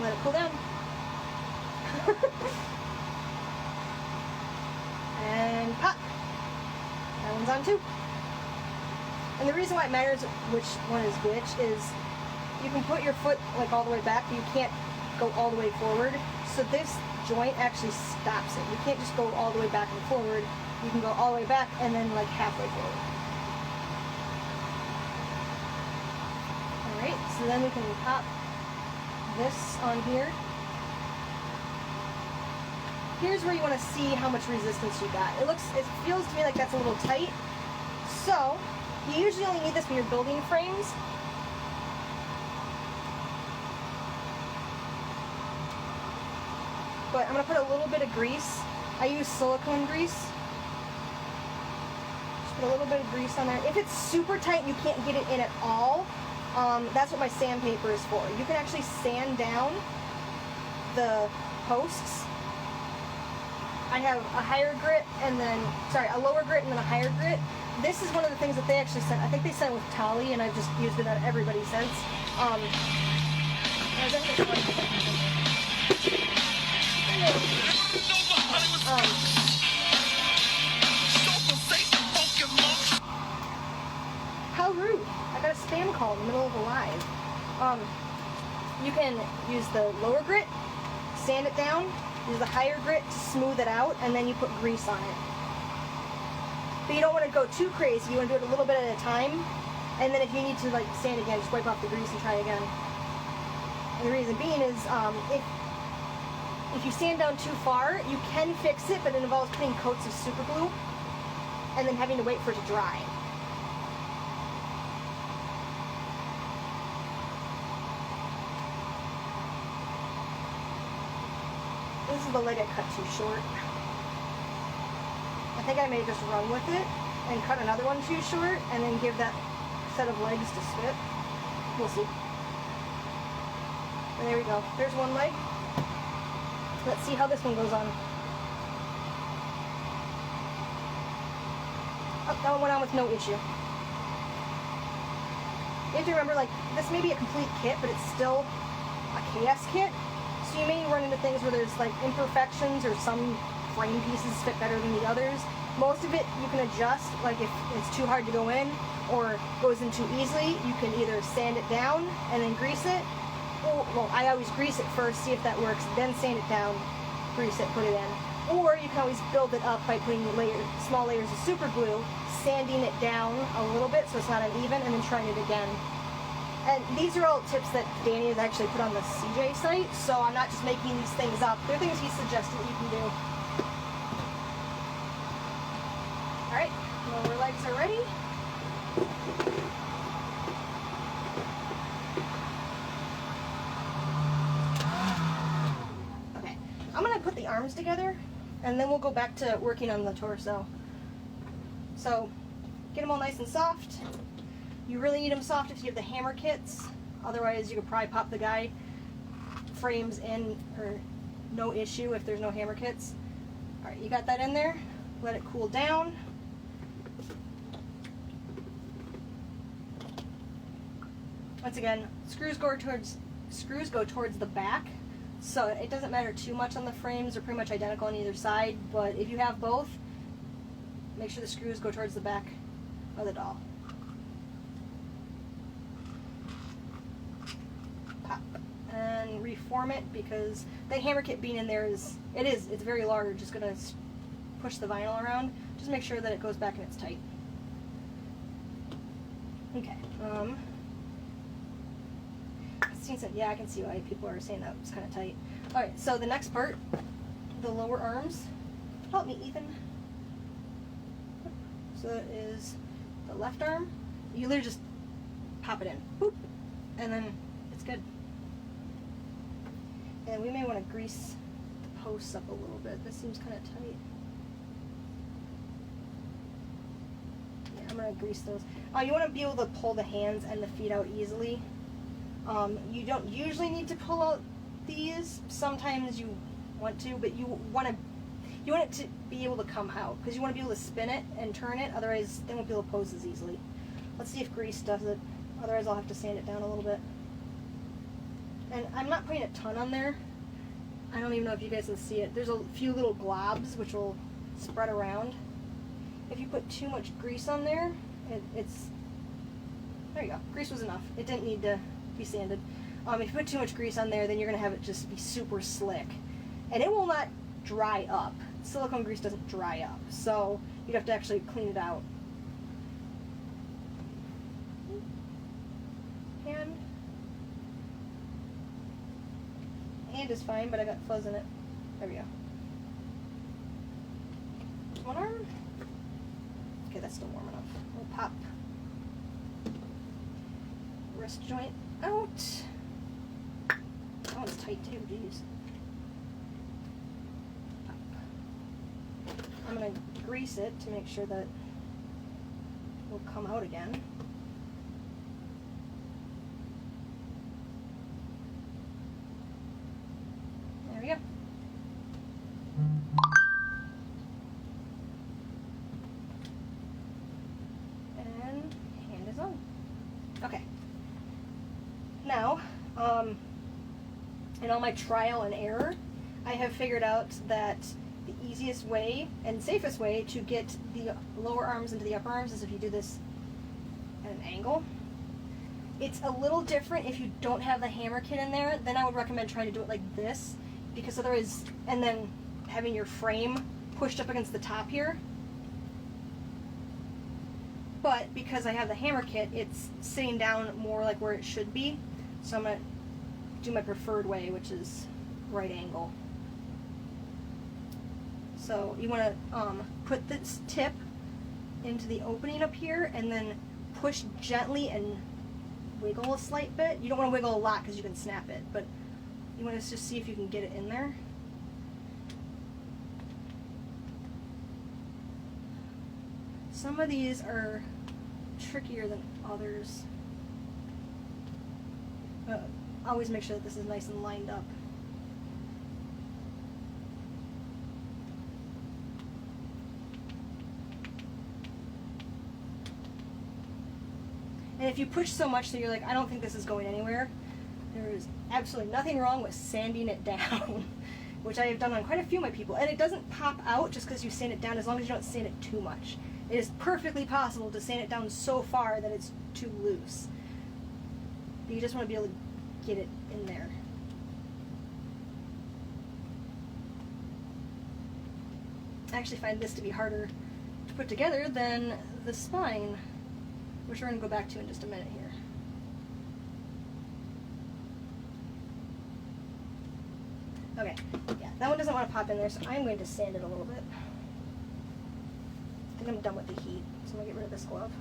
Let it cool down. And pop. That one's on too. And the reason why it matters which one is which is you can put your foot like all the way back, but you can't go all the way forward. So this joint actually stops it. You can't just go all the way back and forward. You can go all the way back and then like halfway forward. Alright, so then we can pop this on here. Here's where you want to see how much resistance you got. It feels to me like that's a little tight. So, you usually only need this when you're building frames. But I'm going to put a little bit of grease. I use silicone grease. Just put a little bit of grease on there. If it's super tight and you can't get it in at all, that's what my sandpaper is for. You can actually sand down the posts. I have a higher grit and then, a lower grit and then a higher grit. This is one of the things that they actually sent. I think they sent it with Tally, and I've just used it on everybody since. How rude. I got a spam call in the middle of a live. You can use the lower grit, sand it down, use the higher grit to smooth it out, and then you put grease on it. But you don't want to go too crazy. You want to do it a little bit at a time, and then if you need to like sand again, just wipe off the grease and try again. And the reason being is if you sand down too far, you can fix it, but it involves putting coats of super glue and then having to wait for it to dry. This is the leg I cut too short. I think I may just run with it and cut another one too short and then give that set of legs to fit. We'll see. And there we go. There's one leg. Let's see how this one goes on. Oh, that one went on with no issue. You have to remember, like, this may be a complete kit, but it's still a KS kit. So you may run into things where there's like imperfections or some frame pieces fit better than the others. Most of it you can adjust, like if it's too hard to go in or goes in too easily, you can either sand it down and then grease it. Or, well, I always grease it first, see if that works, then sand it down, grease it, put it in. Or you can always build it up by putting small layers of super glue, sanding it down a little bit so it's not uneven, and then trying it again. And these are all tips that Danny has actually put on the CJ site, so I'm not just making these things up. They're things he suggested that you can do. Alright, lower legs are ready. Okay, I'm going to put the arms together, and then we'll go back to working on the torso. So, get them all nice and soft. You really need them soft if you have the hammer kits. Otherwise, you could probably pop the guy frames in, or no issue if there's no hammer kits. Alright, you got that in there. Let it cool down. Once again, screws go towards the back, so it doesn't matter too much on the frames. They're pretty much identical on either side, but if you have both, make sure the screws go towards the back of the doll. Pop. And reform it, because the hammer kit being in there it's very large. It's going to push the vinyl around. Just make sure that it goes back and it's tight. Okay. Yeah, I can see why people are saying that was kind of tight. Alright, so the next part, the lower arms. Help me, Ethan. So that is the left arm. You literally just pop it in, boop, and then it's good. And we may want to grease the posts up a little bit. This seems kind of tight. Yeah, I'm going to grease those. You want to be able to pull the hands and the feet out easily. You don't usually need to pull out these. Sometimes you want to, but you want it to be able to come out, because you want to be able to spin it and turn it, otherwise they won't be able to pose as easily. Let's see if grease does it, otherwise I'll have to sand it down a little bit. And I'm not putting a ton on there. I don't even know if you guys can see it. There's a few little globs which will spread around. If you put too much grease on there, it's, there you go, grease was enough. It didn't need to be sanded. If you put too much grease on there, then you're going to have it just be super slick. And it will not dry up. Silicone grease doesn't dry up, so you'd have to actually clean it out. Hand is fine, but I got fuzz in it. There we go. One arm. Okay, that's still warm enough. We'll pop wrist joint out. That one's tight too, geez. I'm going to grease it to make sure that it will come out again. There we go. And hand is on. Okay. Now, in all my trial and error, I have figured out that the easiest way and safest way to get the lower arms into the upper arms is if you do this at an angle. It's a little different if you don't have the hammer kit in there. Then I would recommend trying to do it like this, because otherwise, and then having your frame pushed up against the top here. But because I have the hammer kit, it's sitting down more like where it should be. So I'm going to do my preferred way, which is right angle. So you want to put this tip into the opening up here and then push gently and wiggle a slight bit. You don't want to wiggle a lot because you can snap it, but you want to just see if you can get it in there. Some of these are trickier than others. Always make sure that this is nice and lined up. And if you push so much that you're like, I don't think this is going anywhere, there is absolutely nothing wrong with sanding it down, which I have done on quite a few of my people. And it doesn't pop out just because you sand it down, as long as you don't sand it too much. It is perfectly possible to sand it down so far that it's too loose. But you just want to be able to get it in there. I actually find this to be harder to put together than the spine, which we're going to go back to in just a minute here. Okay, yeah, that one doesn't want to pop in there, so I'm going to sand it a little bit. I think I'm done with the heat, so I'm going to get rid of this glove.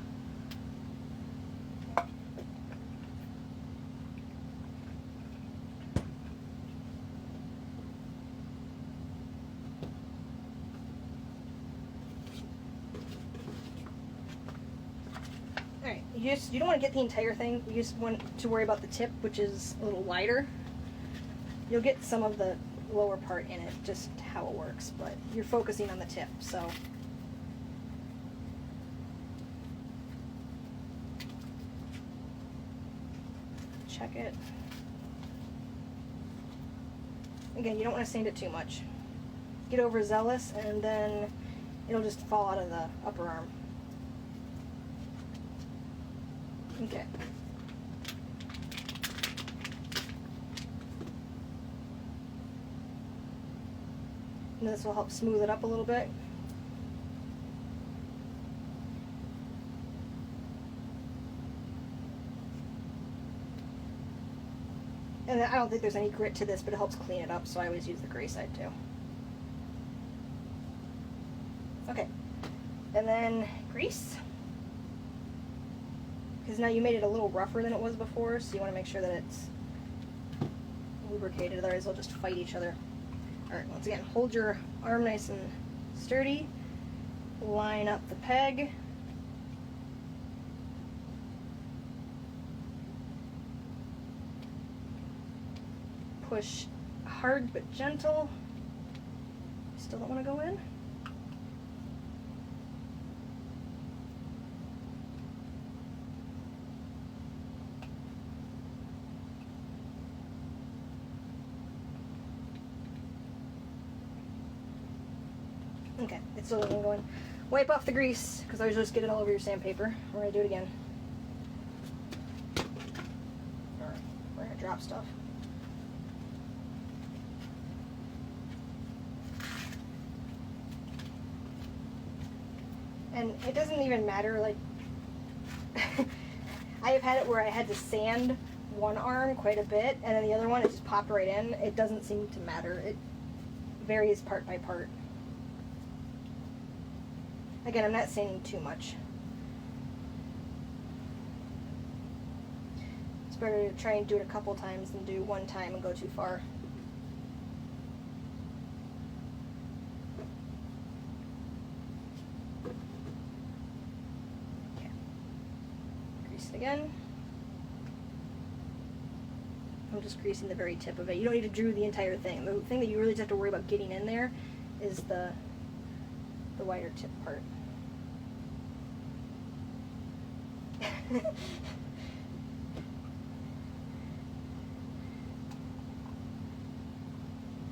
Alright, you don't want to get the entire thing, you just want to worry about the tip, which is a little wider. You'll get some of the lower part in it, just how it works, but you're focusing on the tip, so. Check it. Again, you don't want to sand it too much. Get overzealous and then it'll just fall out of the upper arm. Okay. And this will help smooth it up a little bit. And I don't think there's any grit to this, but it helps clean it up, so I always use the gray side too. Okay, and then grease. because now you made it a little rougher than it was before, so you want to make sure that it's lubricated, otherwise they'll just fight each other. Alright, once again, hold your arm nice and sturdy, line up the peg, push hard but gentle. Still don't want to go in. Okay, it still doesn't go in. Wipe off the grease, because I was just getting all over your sandpaper. We're going to do it again. Alright, we're going to drop stuff. And it doesn't even matter, like, I have had it where I had to sand one arm quite a bit, and then the other one, it just popped right in. It doesn't seem to matter. It varies part by part. Again, I'm not sanding too much. It's better to try and do it a couple times than do one time and go too far. Okay. Grease it again. I'm just greasing the very tip of it. You don't need to drew the entire thing. The thing that you really just have to worry about getting in there is the wider tip part.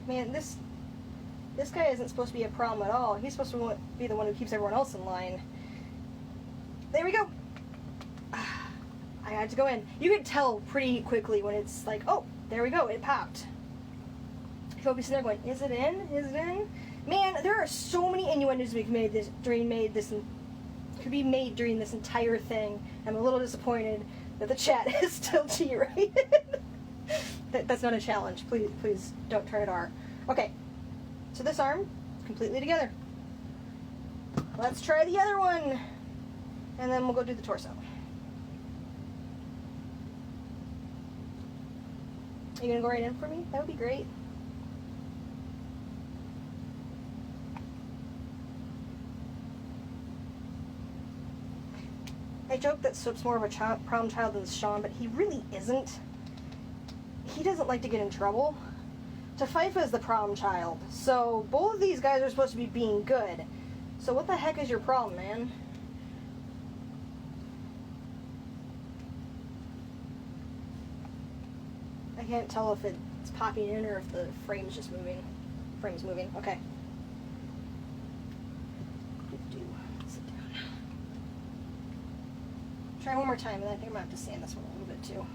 Man, this guy isn't supposed to be a problem at all. He's supposed to be the one who keeps everyone else in line. There we go. I had to go in. You can tell pretty quickly when it's like, oh, there we go, it popped. You'll be sitting there going, is it in? Is it in? Man, there are so many innuendos we could be made during this entire thing. I'm a little disappointed that the chat is still G-rated. That's not a challenge. Please don't turn it R. Okay, so this arm is completely together. Let's try the other one, and then we'll go do the torso. Are you gonna go right in for me? That would be great. I joke that Soap's more of a problem child than Shawn, but he really isn't. He doesn't like to get in trouble. Tafaifa is the problem child, so both of these guys are supposed to be being good. So what the heck is your problem, man? I can't tell if it's popping in or if the frame's just moving. Frame's moving, okay. Try one more time, and I think I'm going to have to sand this one a little bit too.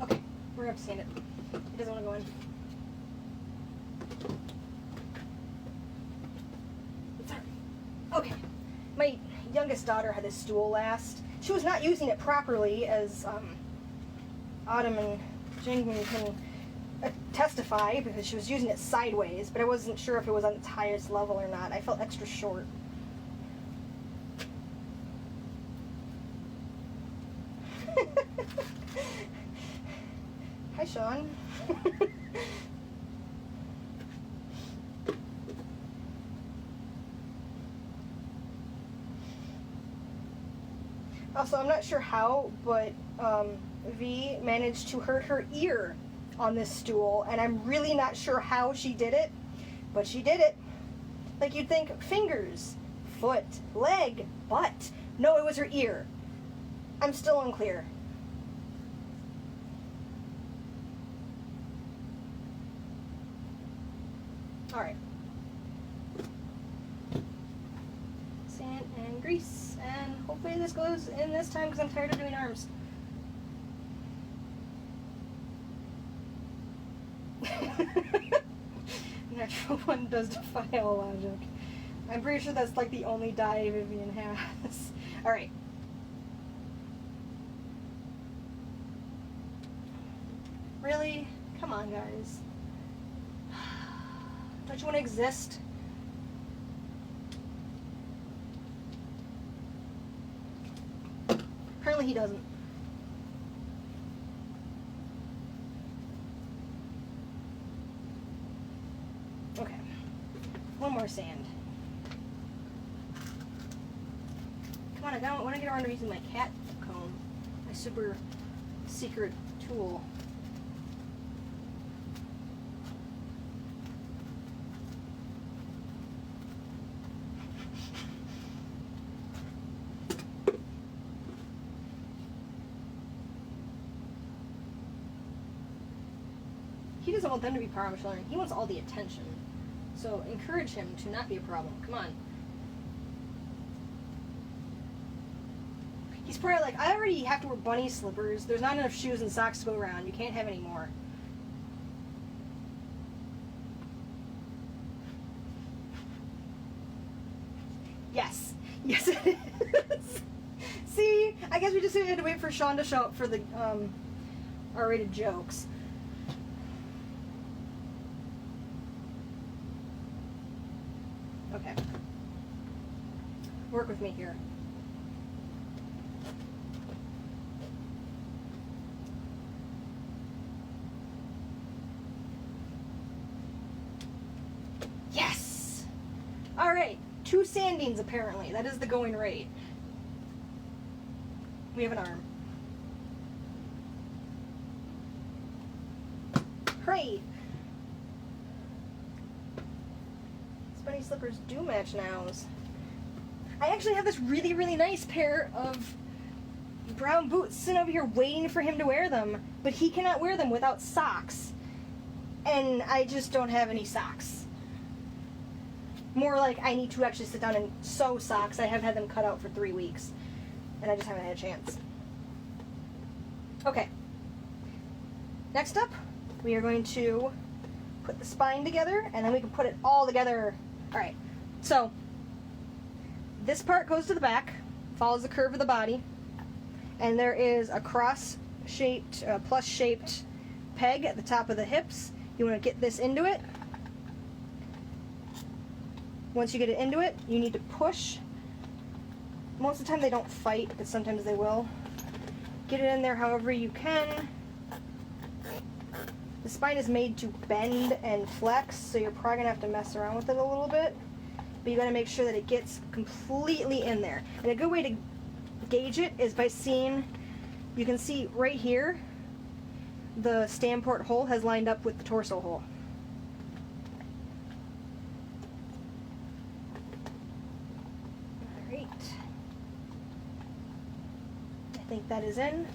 Okay, we're going to have to sand it. It doesn't want to go in. It's alright. Okay, my youngest daughter had this stool last. She was not using it properly, as Autumn and Jingwin can testify, because she was using it sideways, but I wasn't sure if it was on its highest level or not. I felt extra short. Hi, Shawn. Also, I'm not sure how, but V managed to hurt her ear on this stool, and I'm really not sure how she did it, but she did it. Like, you'd think fingers, foot, leg, butt. No, it was her ear. I'm still unclear. Alright. Sand and grease, and hopefully this goes in this time, because I'm tired of doing arms. Natural one does defy all logic. I'm pretty sure that's like the only dye Vivian has. Alright. Come on, guys. Don't you want to exist? Apparently he doesn't. Okay. One more sand. Come on, I want to get around to using my cat comb. My super secret tool. He doesn't want them to be problem children. He wants all the attention. So encourage him to not be a problem. Come on. He's probably like, I already have to wear bunny slippers. There's not enough shoes and socks to go around. You can't have any more. Yes. Yes, it is. See? I guess we just had to wait for Shawn to show up for the R-rated jokes. Okay. Work with me here. Yes! Alright, 2 sandings apparently. That is the going rate. We have an arm. Hooray! Bunny slippers do match nows. I actually have this really, really nice pair of brown boots sitting over here waiting for him to wear them, but he cannot wear them without socks. And I just don't have any socks. More like I need to actually sit down and sew socks. I have had them cut out for 3 weeks, and I just haven't had a chance. Okay. Next up, we are going to put the spine together, and then we can put it all together. Alright, so this part goes to the back, follows the curve of the body, and there is a cross-shaped, plus-shaped peg at the top of the hips. You want to get this into it. Once you get it into it, you need to push. Most of the time they don't fight, but sometimes they will. Get it in there however you can. The spine is made to bend and flex, so you're probably going to have to mess around with it a little bit. But you got to make sure that it gets completely in there. And a good way to gauge it is by seeing, you can see right here, the stand port hole has lined up with the torso hole. Alright. I think that is in.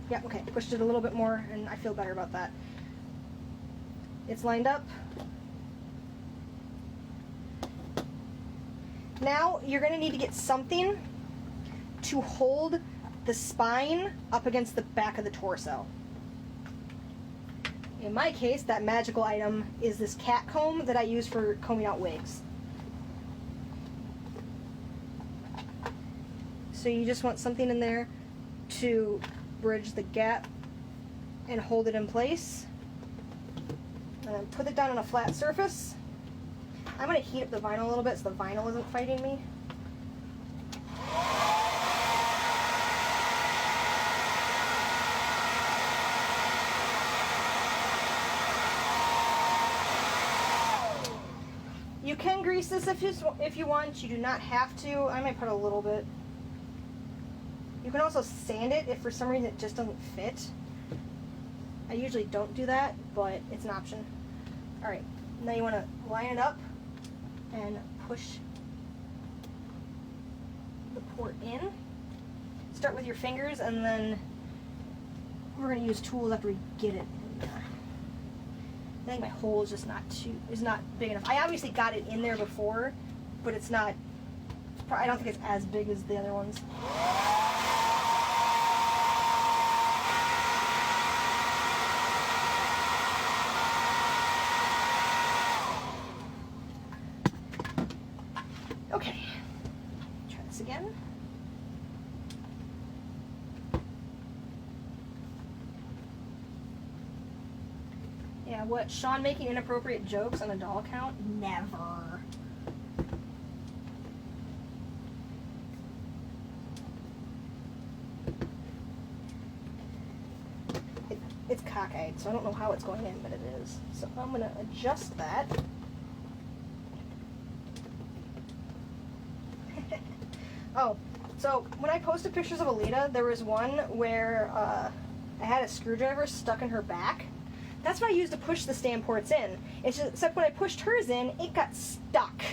Yeah, okay, pushed it a little bit more, and I feel better about that. It's lined up. Now, you're going to need to get something to hold the spine up against the back of the torso. In my case, that magical item is this cat comb that I use for combing out wigs. So you just want something in there to bridge the gap and hold it in place. And then put it down on a flat surface. I'm going to heat up the vinyl a little bit so the vinyl isn't fighting me. You can grease this if you want. You do not have to. I might put a little bit. You can also sand it if for some reason it just doesn't fit. I usually don't do that, but it's an option. Alright, now you want to line it up and push the port in. Start with your fingers, and then we're going to use tools after we get it in there. I think my hole is just not big enough. I obviously got it in there before, but it's not, I don't think it's as big as the other ones. Okay, try this again. What, Shawn making inappropriate jokes on a doll account? Never. It's cockeyed, so I don't know how it's going in, but it is. So I'm going to adjust that. Oh, so when I posted pictures of Alita, there was one where I had a screwdriver stuck in her back. That's what I used to push the stand ports in. It's just, except when I pushed hers in, it got stuck,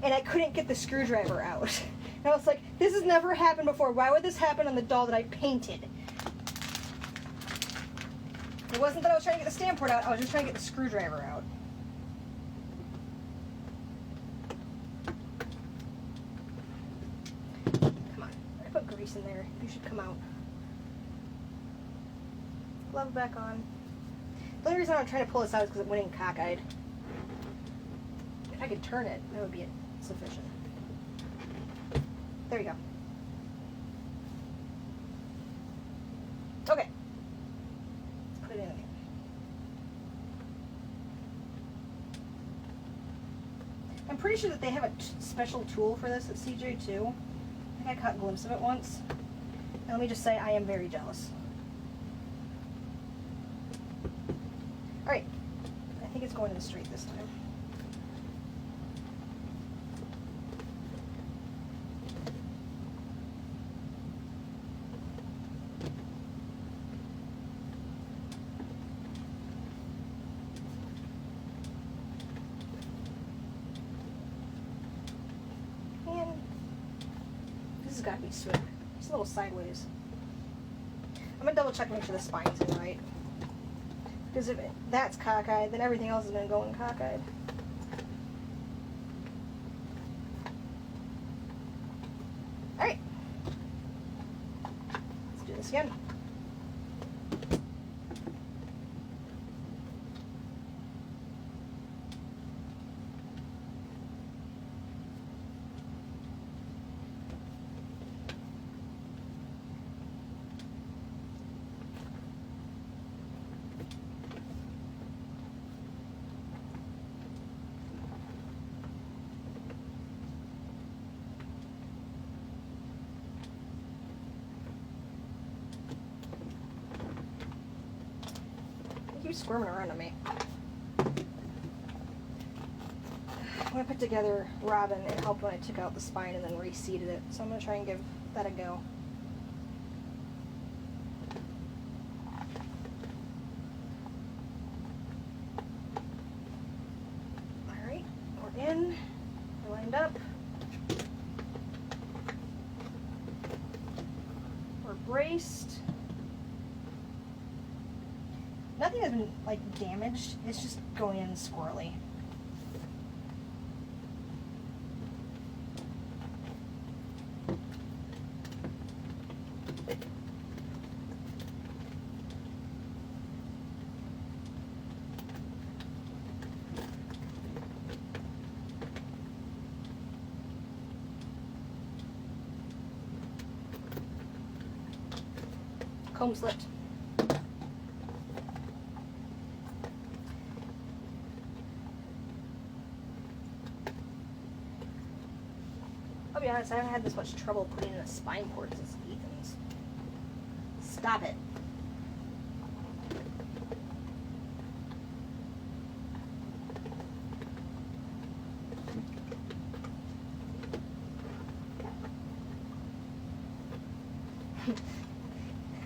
and I couldn't get the screwdriver out. And I was like, this has never happened before. Why would this happen on the doll that I painted? It wasn't that I was trying to get the stand port out, I was just trying to get the screwdriver out. Come on, I put grease in there. You should come out. Glove back on. The only reason I'm trying to pull this out is because it went in cockeyed. If I could turn it, that would be sufficient. There you go. Okay. Let's put it in there. I'm pretty sure that they have a special tool for this at CJ too. I think I caught a glimpse of it once. And let me just say, I am very jealous. Alright, I think it's going to the straight this time. And this has got to be straight. It's a little sideways. I'm going to double check and make sure the spine's in right. Because if that's cockeyed, then everything else is going to go in cockeyed. Alright. Let's do this again. Keep squirming around on me. When I put together Robin, it helped when I took out the spine and then reseated it. So I'm going to try and give that a go. Alright, we're in. We're lined up. We're braced. Nothing has been, like, damaged. It's just going in squirrely. Comb slipped. I'll be honest, I haven't had this much trouble putting in a spine port since Ethan's. Stop it.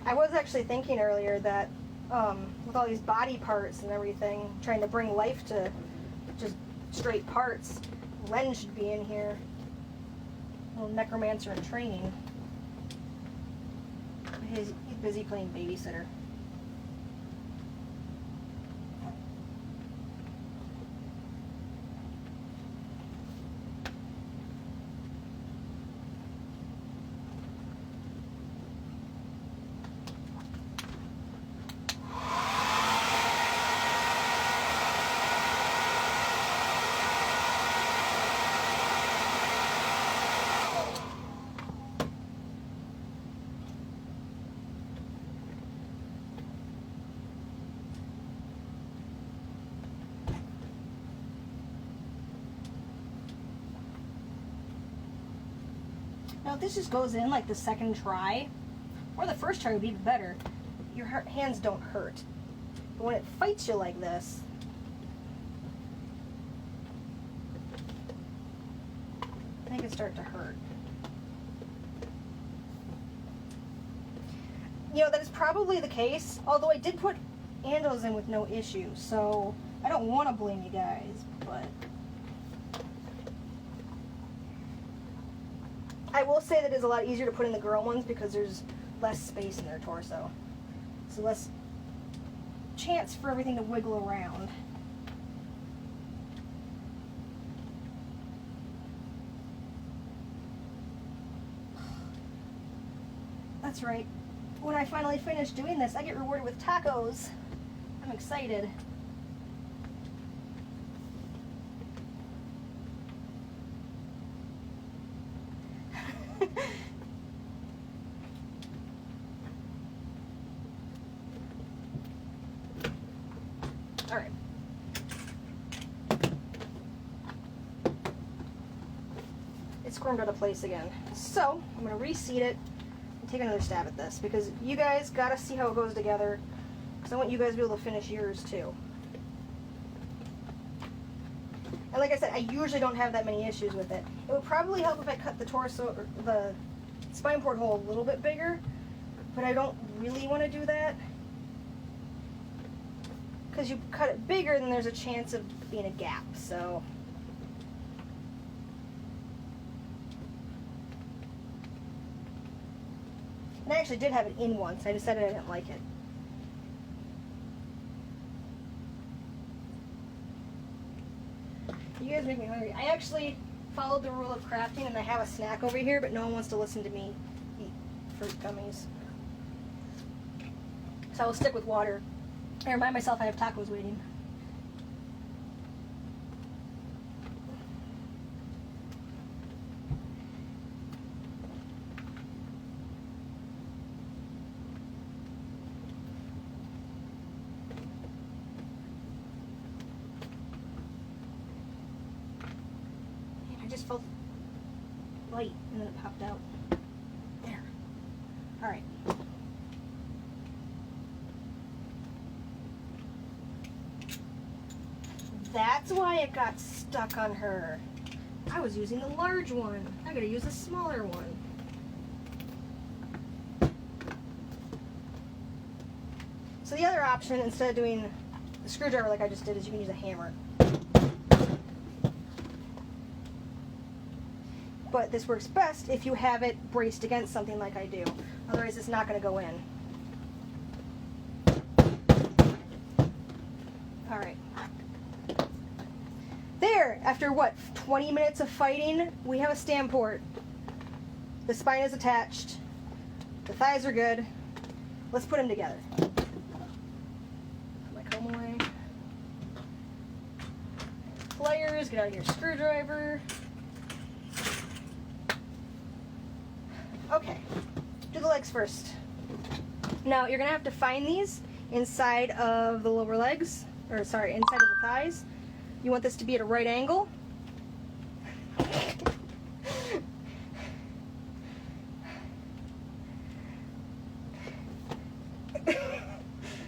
I was actually thinking earlier that with all these body parts and everything, trying to bring life to just straight parts, Len should be in here. Little necromancer in training. He's busy playing babysitter. Now if this just goes in like the second try, or the first try would be even better, your hands don't hurt. But when it fights you like this, they can start to hurt. You know, that is probably the case, although I did put handles in with no issue, so I don't want to blame you guys, but I will say that it's a lot easier to put in the girl ones because there's less space in their torso. So less chance for everything to wiggle around. That's right. When I finally finish doing this, I get rewarded with tacos. I'm excited. All right. It's squirmed out of place again. So I'm going to reseat it and take another stab at this because you guys got to see how it goes together because I want you guys to be able to finish yours too. And like I said, I usually don't have that many issues with it. It would probably help if I cut the torso or the spine port hole a little bit bigger, but I don't really want to do that. Because you cut it bigger, then there's a chance of being a gap, so. And I actually did have it in once. I decided I didn't like it. You guys make me hungry. I actually followed the rule of crafting and I have a snack over here, but no one wants to listen to me eat fruit gummies. So I will stick with water. I remind myself I have tacos waiting. Man, I just felt light and then it popped out. There. All right. That's why it got stuck on her. I was using the large one. I gotta use a smaller one. So the other option, instead of doing the screwdriver like I just did, is you can use a hammer. But this works best if you have it braced against something like I do. Otherwise it's not gonna go in. All right. There, after what, 20 minutes of fighting, we have a stand port. The spine is attached. The thighs are good. Let's put them together. Put my comb away. Pliers, get out of your screwdriver. Okay, do the legs first. Now, you're gonna have to find these inside of the lower legs, or sorry, inside of the thighs. You want this to be at a right angle.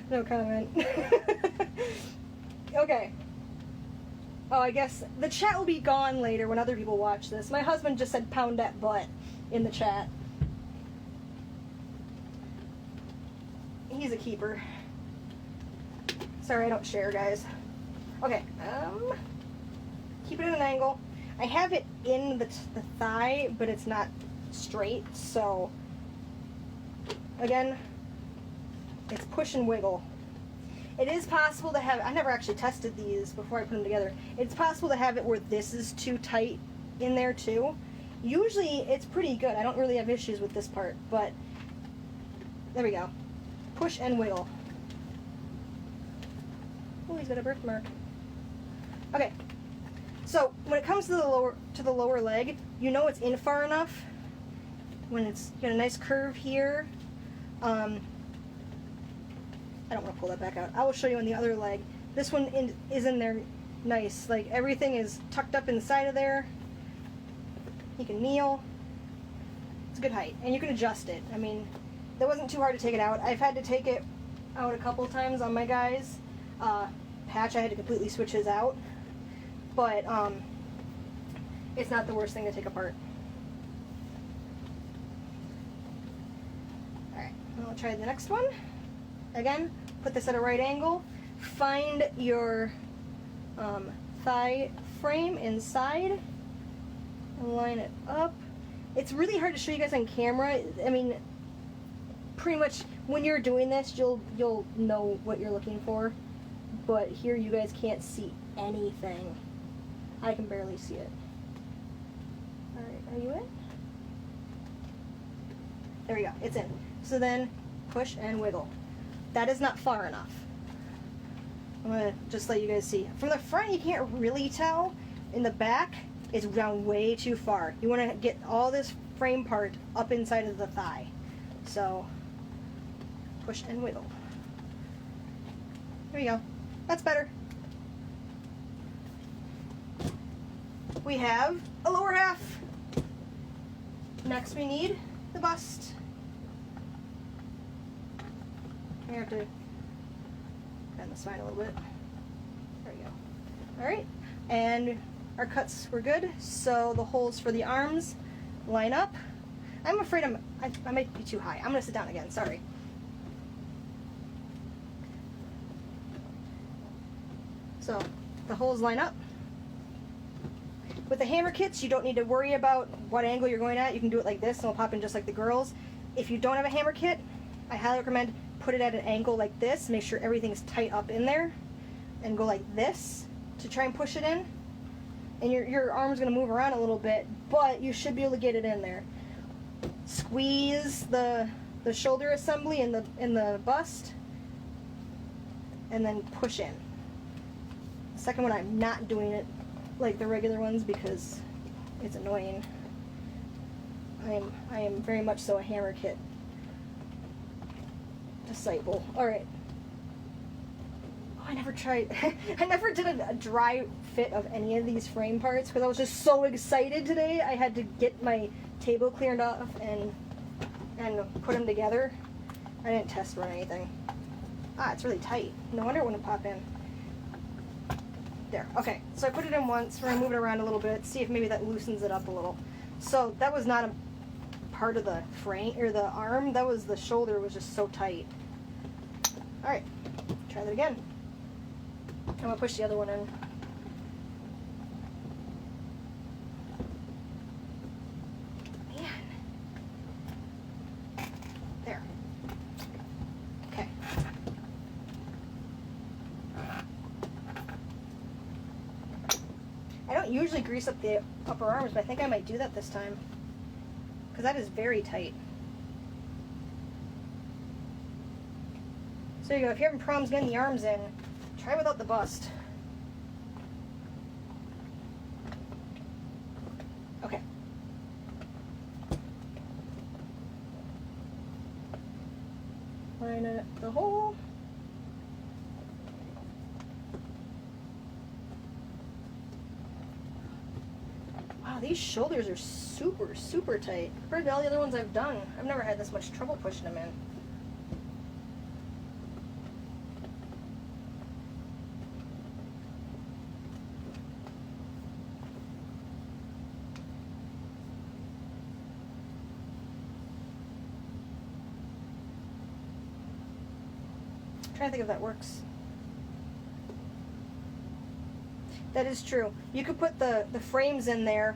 No comment. Okay. Oh, I guess the chat will be gone later when other people watch this. My husband just said pound that butt in the chat. He's a keeper. Sorry, I don't share, guys. Okay, keep it at an angle. I have it in the thigh, but it's not straight, so again, it's push and wiggle. It is possible to have, I never actually tested these before I put them together. It's possible to have it where this is too tight in there too. Usually it's pretty good. I don't really have issues with this part, but there we go. Push and wiggle. Oh, he's got a birthmark. Okay, so when it comes to the lower leg, you know it's in far enough when it's got a nice curve here. I don't want to pull that back out. I will show you on the other leg. This one is in there nice. Like everything is tucked up inside of there. You can kneel. a good height, and you can adjust it. I mean, that wasn't too hard to take it out. I've had to take it out a couple times on my guys. Patch, I had to completely switch his out, but it's not the worst thing to take apart. Alright, I'll try the next one. Again, put this at a right angle. Find your thigh frame inside and line it up. It's really hard to show you guys on camera. I mean, pretty much when you're doing this, you'll know what you're looking for. But here you guys can't see anything. I can barely see it. Alright, are you in? There we go, it's in. So then push and wiggle. That is not far enough. I'm gonna just let you guys see. From the front you can't really tell. In the back, it's down way too far. You want to get all this frame part up inside of the thigh. So push and wiggle. There you go. That's better. We have a lower half. Next we need the bust. We have to bend the spine a little bit. There we go. Alright, and our cuts were good, so the holes for the arms line up. I'm afraid I might be too high. I'm going to sit down again, sorry. So the holes line up. With the hammer kits, you don't need to worry about what angle you're going at. You can do it like this and it'll pop in just like the girls. If you don't have a hammer kit, I highly recommend put it at an angle like this. Make sure everything's tight up in there and go like this to try and push it in. And your arm's going to move around a little bit, but you should be able to get it in there. Squeeze the shoulder assembly in the bust and then push in. The second one, I'm not doing it like the regular ones because it's annoying. I am very much so a hammer kit disciple. Alright. Oh, I never tried, I never did a dry fit of any of these frame parts because I was just so excited today. I had to get my table cleared off and put them together. I didn't test run anything. Ah, it's really tight. No wonder it wouldn't pop in. There, okay, so I put it in once. We're gonna move it around a little bit, see if maybe that loosens it up a little. So that was not a part of the frame, or the arm, that was the shoulder was just so tight. Alright, try that again. I'm gonna push the other one in. Man. There. Okay. I don't usually grease up the upper arms, but I think I might do that this time. Because that is very tight. So there you go. If you're having problems getting the arms in, try without the bust. Okay. Line up the hole. Wow, these shoulders are super, super tight. Compared to all the other ones I've done, I've never had this much trouble pushing them in. I'm trying to think if that works. That is true. You could put the frames in there,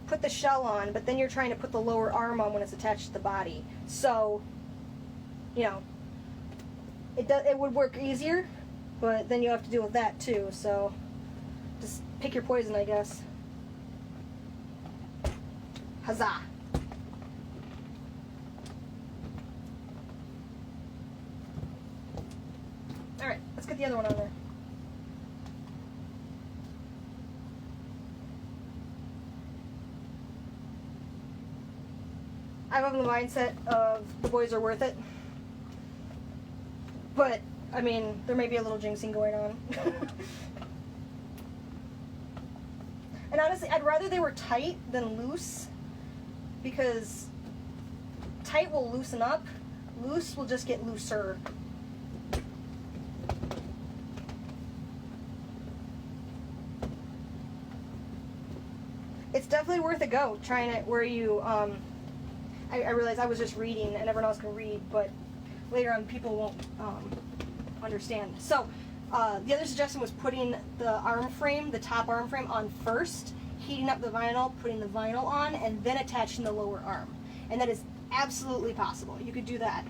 put the shell on, but then you're trying to put the lower arm on when it's attached to the body. So, you know, it would work easier, but then you have to deal with that too. So, just pick your poison, I guess. Huzzah! Alright, let's get the other one on there. I'm of the mindset of the boys are worth it. But, I mean, there may be a little jinxing going on. And honestly, I'd rather they were tight than loose, because tight will loosen up, loose will just get looser. It's definitely worth a go trying it where you, I realized I was just reading and everyone else can read, but later on people won't understand. So the other suggestion was putting the arm frame, the top arm frame on first, heating up the vinyl, putting the vinyl on, and then attaching the lower arm. And that is absolutely possible. You could do that.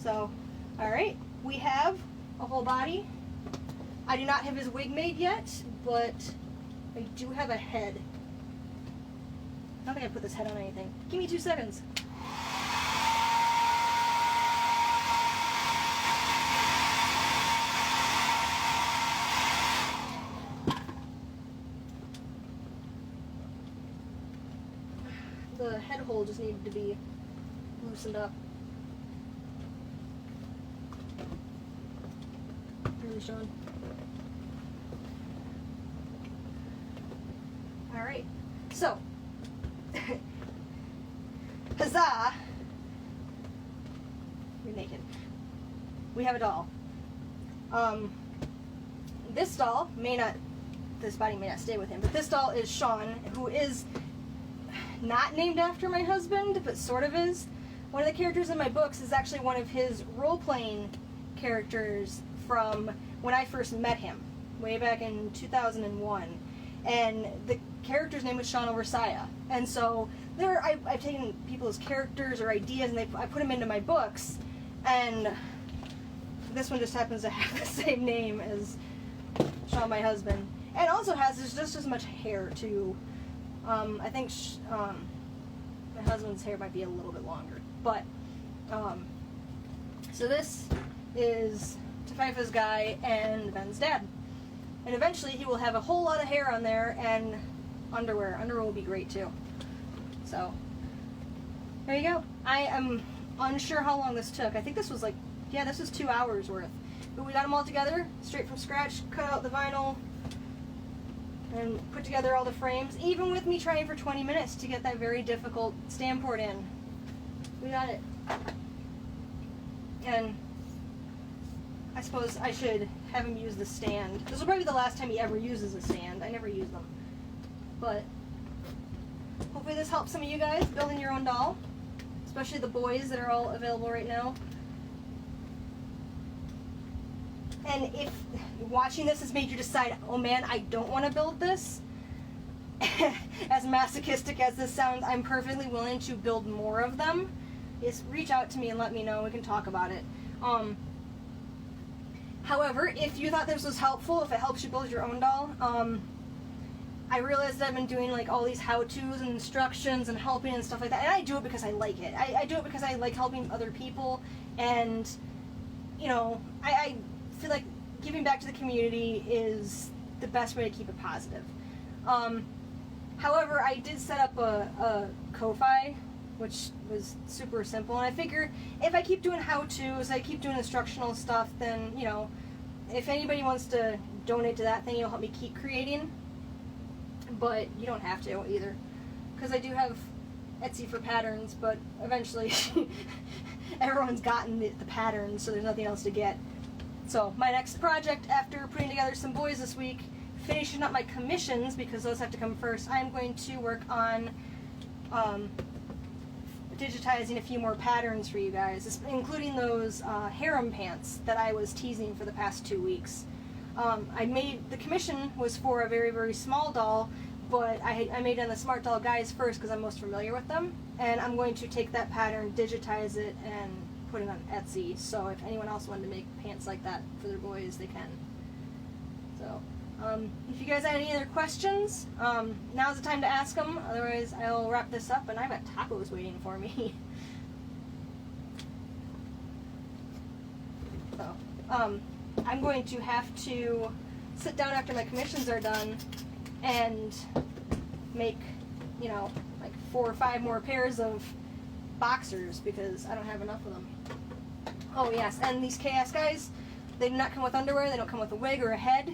So, alright, we have a whole body. I do not have his wig made yet, but I do have a head. I don't think I put this head on anything. Give me 2 seconds. The head hole just needed to be loosened up. Really, Shawn. Alright, so, huzzah! You're naked. We have a doll. This doll may not, this body may not stay with him, but this doll is Shawn, who is not named after my husband, but sort of is. One of the characters in my books is actually one of his role-playing characters from when I first met him, way back in 2001. And the character's name was Shawn Oversiah. And so I've taken people's characters or ideas and I put them into my books. And this one just happens to have the same name as Shawn, my husband. And also has just as much hair too. I think my husband's hair might be a little bit longer. But, so this is Tafaifa's guy and Ben's dad. And eventually he will have a whole lot of hair on there and underwear. Underwear will be great too. So, there you go. I am unsure how long this took. I think this was like, yeah, this was 2 hours worth. But we got them all together, straight from scratch, cut out the vinyl, and put together all the frames, even with me trying for 20 minutes to get that very difficult stand port in. We got it. And I suppose I should have him use the stand. This will probably be the last time he ever uses a stand. I never use them. But hopefully this helps some of you guys building your own doll, especially the boys that are all available right now. And if watching this has made you decide, oh man, I don't want to build this, as masochistic as this sounds, I'm perfectly willing to build more of them. Just reach out to me and let me know. We can talk about it. However, if you thought this was helpful, if it helps you build your own doll, I realized that I've been doing like all these how-tos and instructions and helping and stuff like that, and I do it because I like it. I do it because I like helping other people, and you know, I feel like giving back to the community is the best way to keep it positive. However, I did set up a Ko-Fi, which was super simple, and I figure if I keep doing how-tos, I keep doing instructional stuff, then, you know, if anybody wants to donate to that thing, it'll help me keep creating, but you don't have to either, because I do have Etsy for patterns, but eventually everyone's gotten the patterns, so there's nothing else to get. So my next project, after putting together some boys this week, finishing up my commissions, because those have to come first, I'm going to work on digitizing a few more patterns for you guys, including those harem pants that I was teasing for the past 2 weeks. The commission was for a very, very small doll, but I made it on the Smart Doll guys first because I'm most familiar with them, and I'm going to take that pattern, digitize it, and put it on Etsy, so if anyone else wanted to make pants like that for their boys, they can. So, if you guys have any other questions, now's the time to ask them, otherwise I'll wrap this up, and I've got tacos waiting for me. So, I'm going to have to sit down after my commissions are done and make, you know, like 4 or 5 more pairs of boxers because I don't have enough of them. Oh yes, and these KS guys, they do not come with underwear, they don't come with a wig or a head,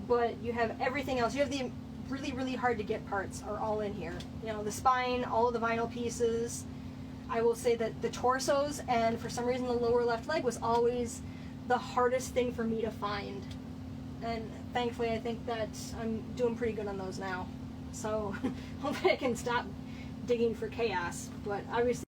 but you have everything else. You have the really, really hard to get parts are all in here. You know, the spine, all of the vinyl pieces. I will say that the torsos and for some reason the lower left leg was always the hardest thing for me to find. And thankfully I think that I'm doing pretty good on those now. So hopefully I can stop digging for chaos, but obviously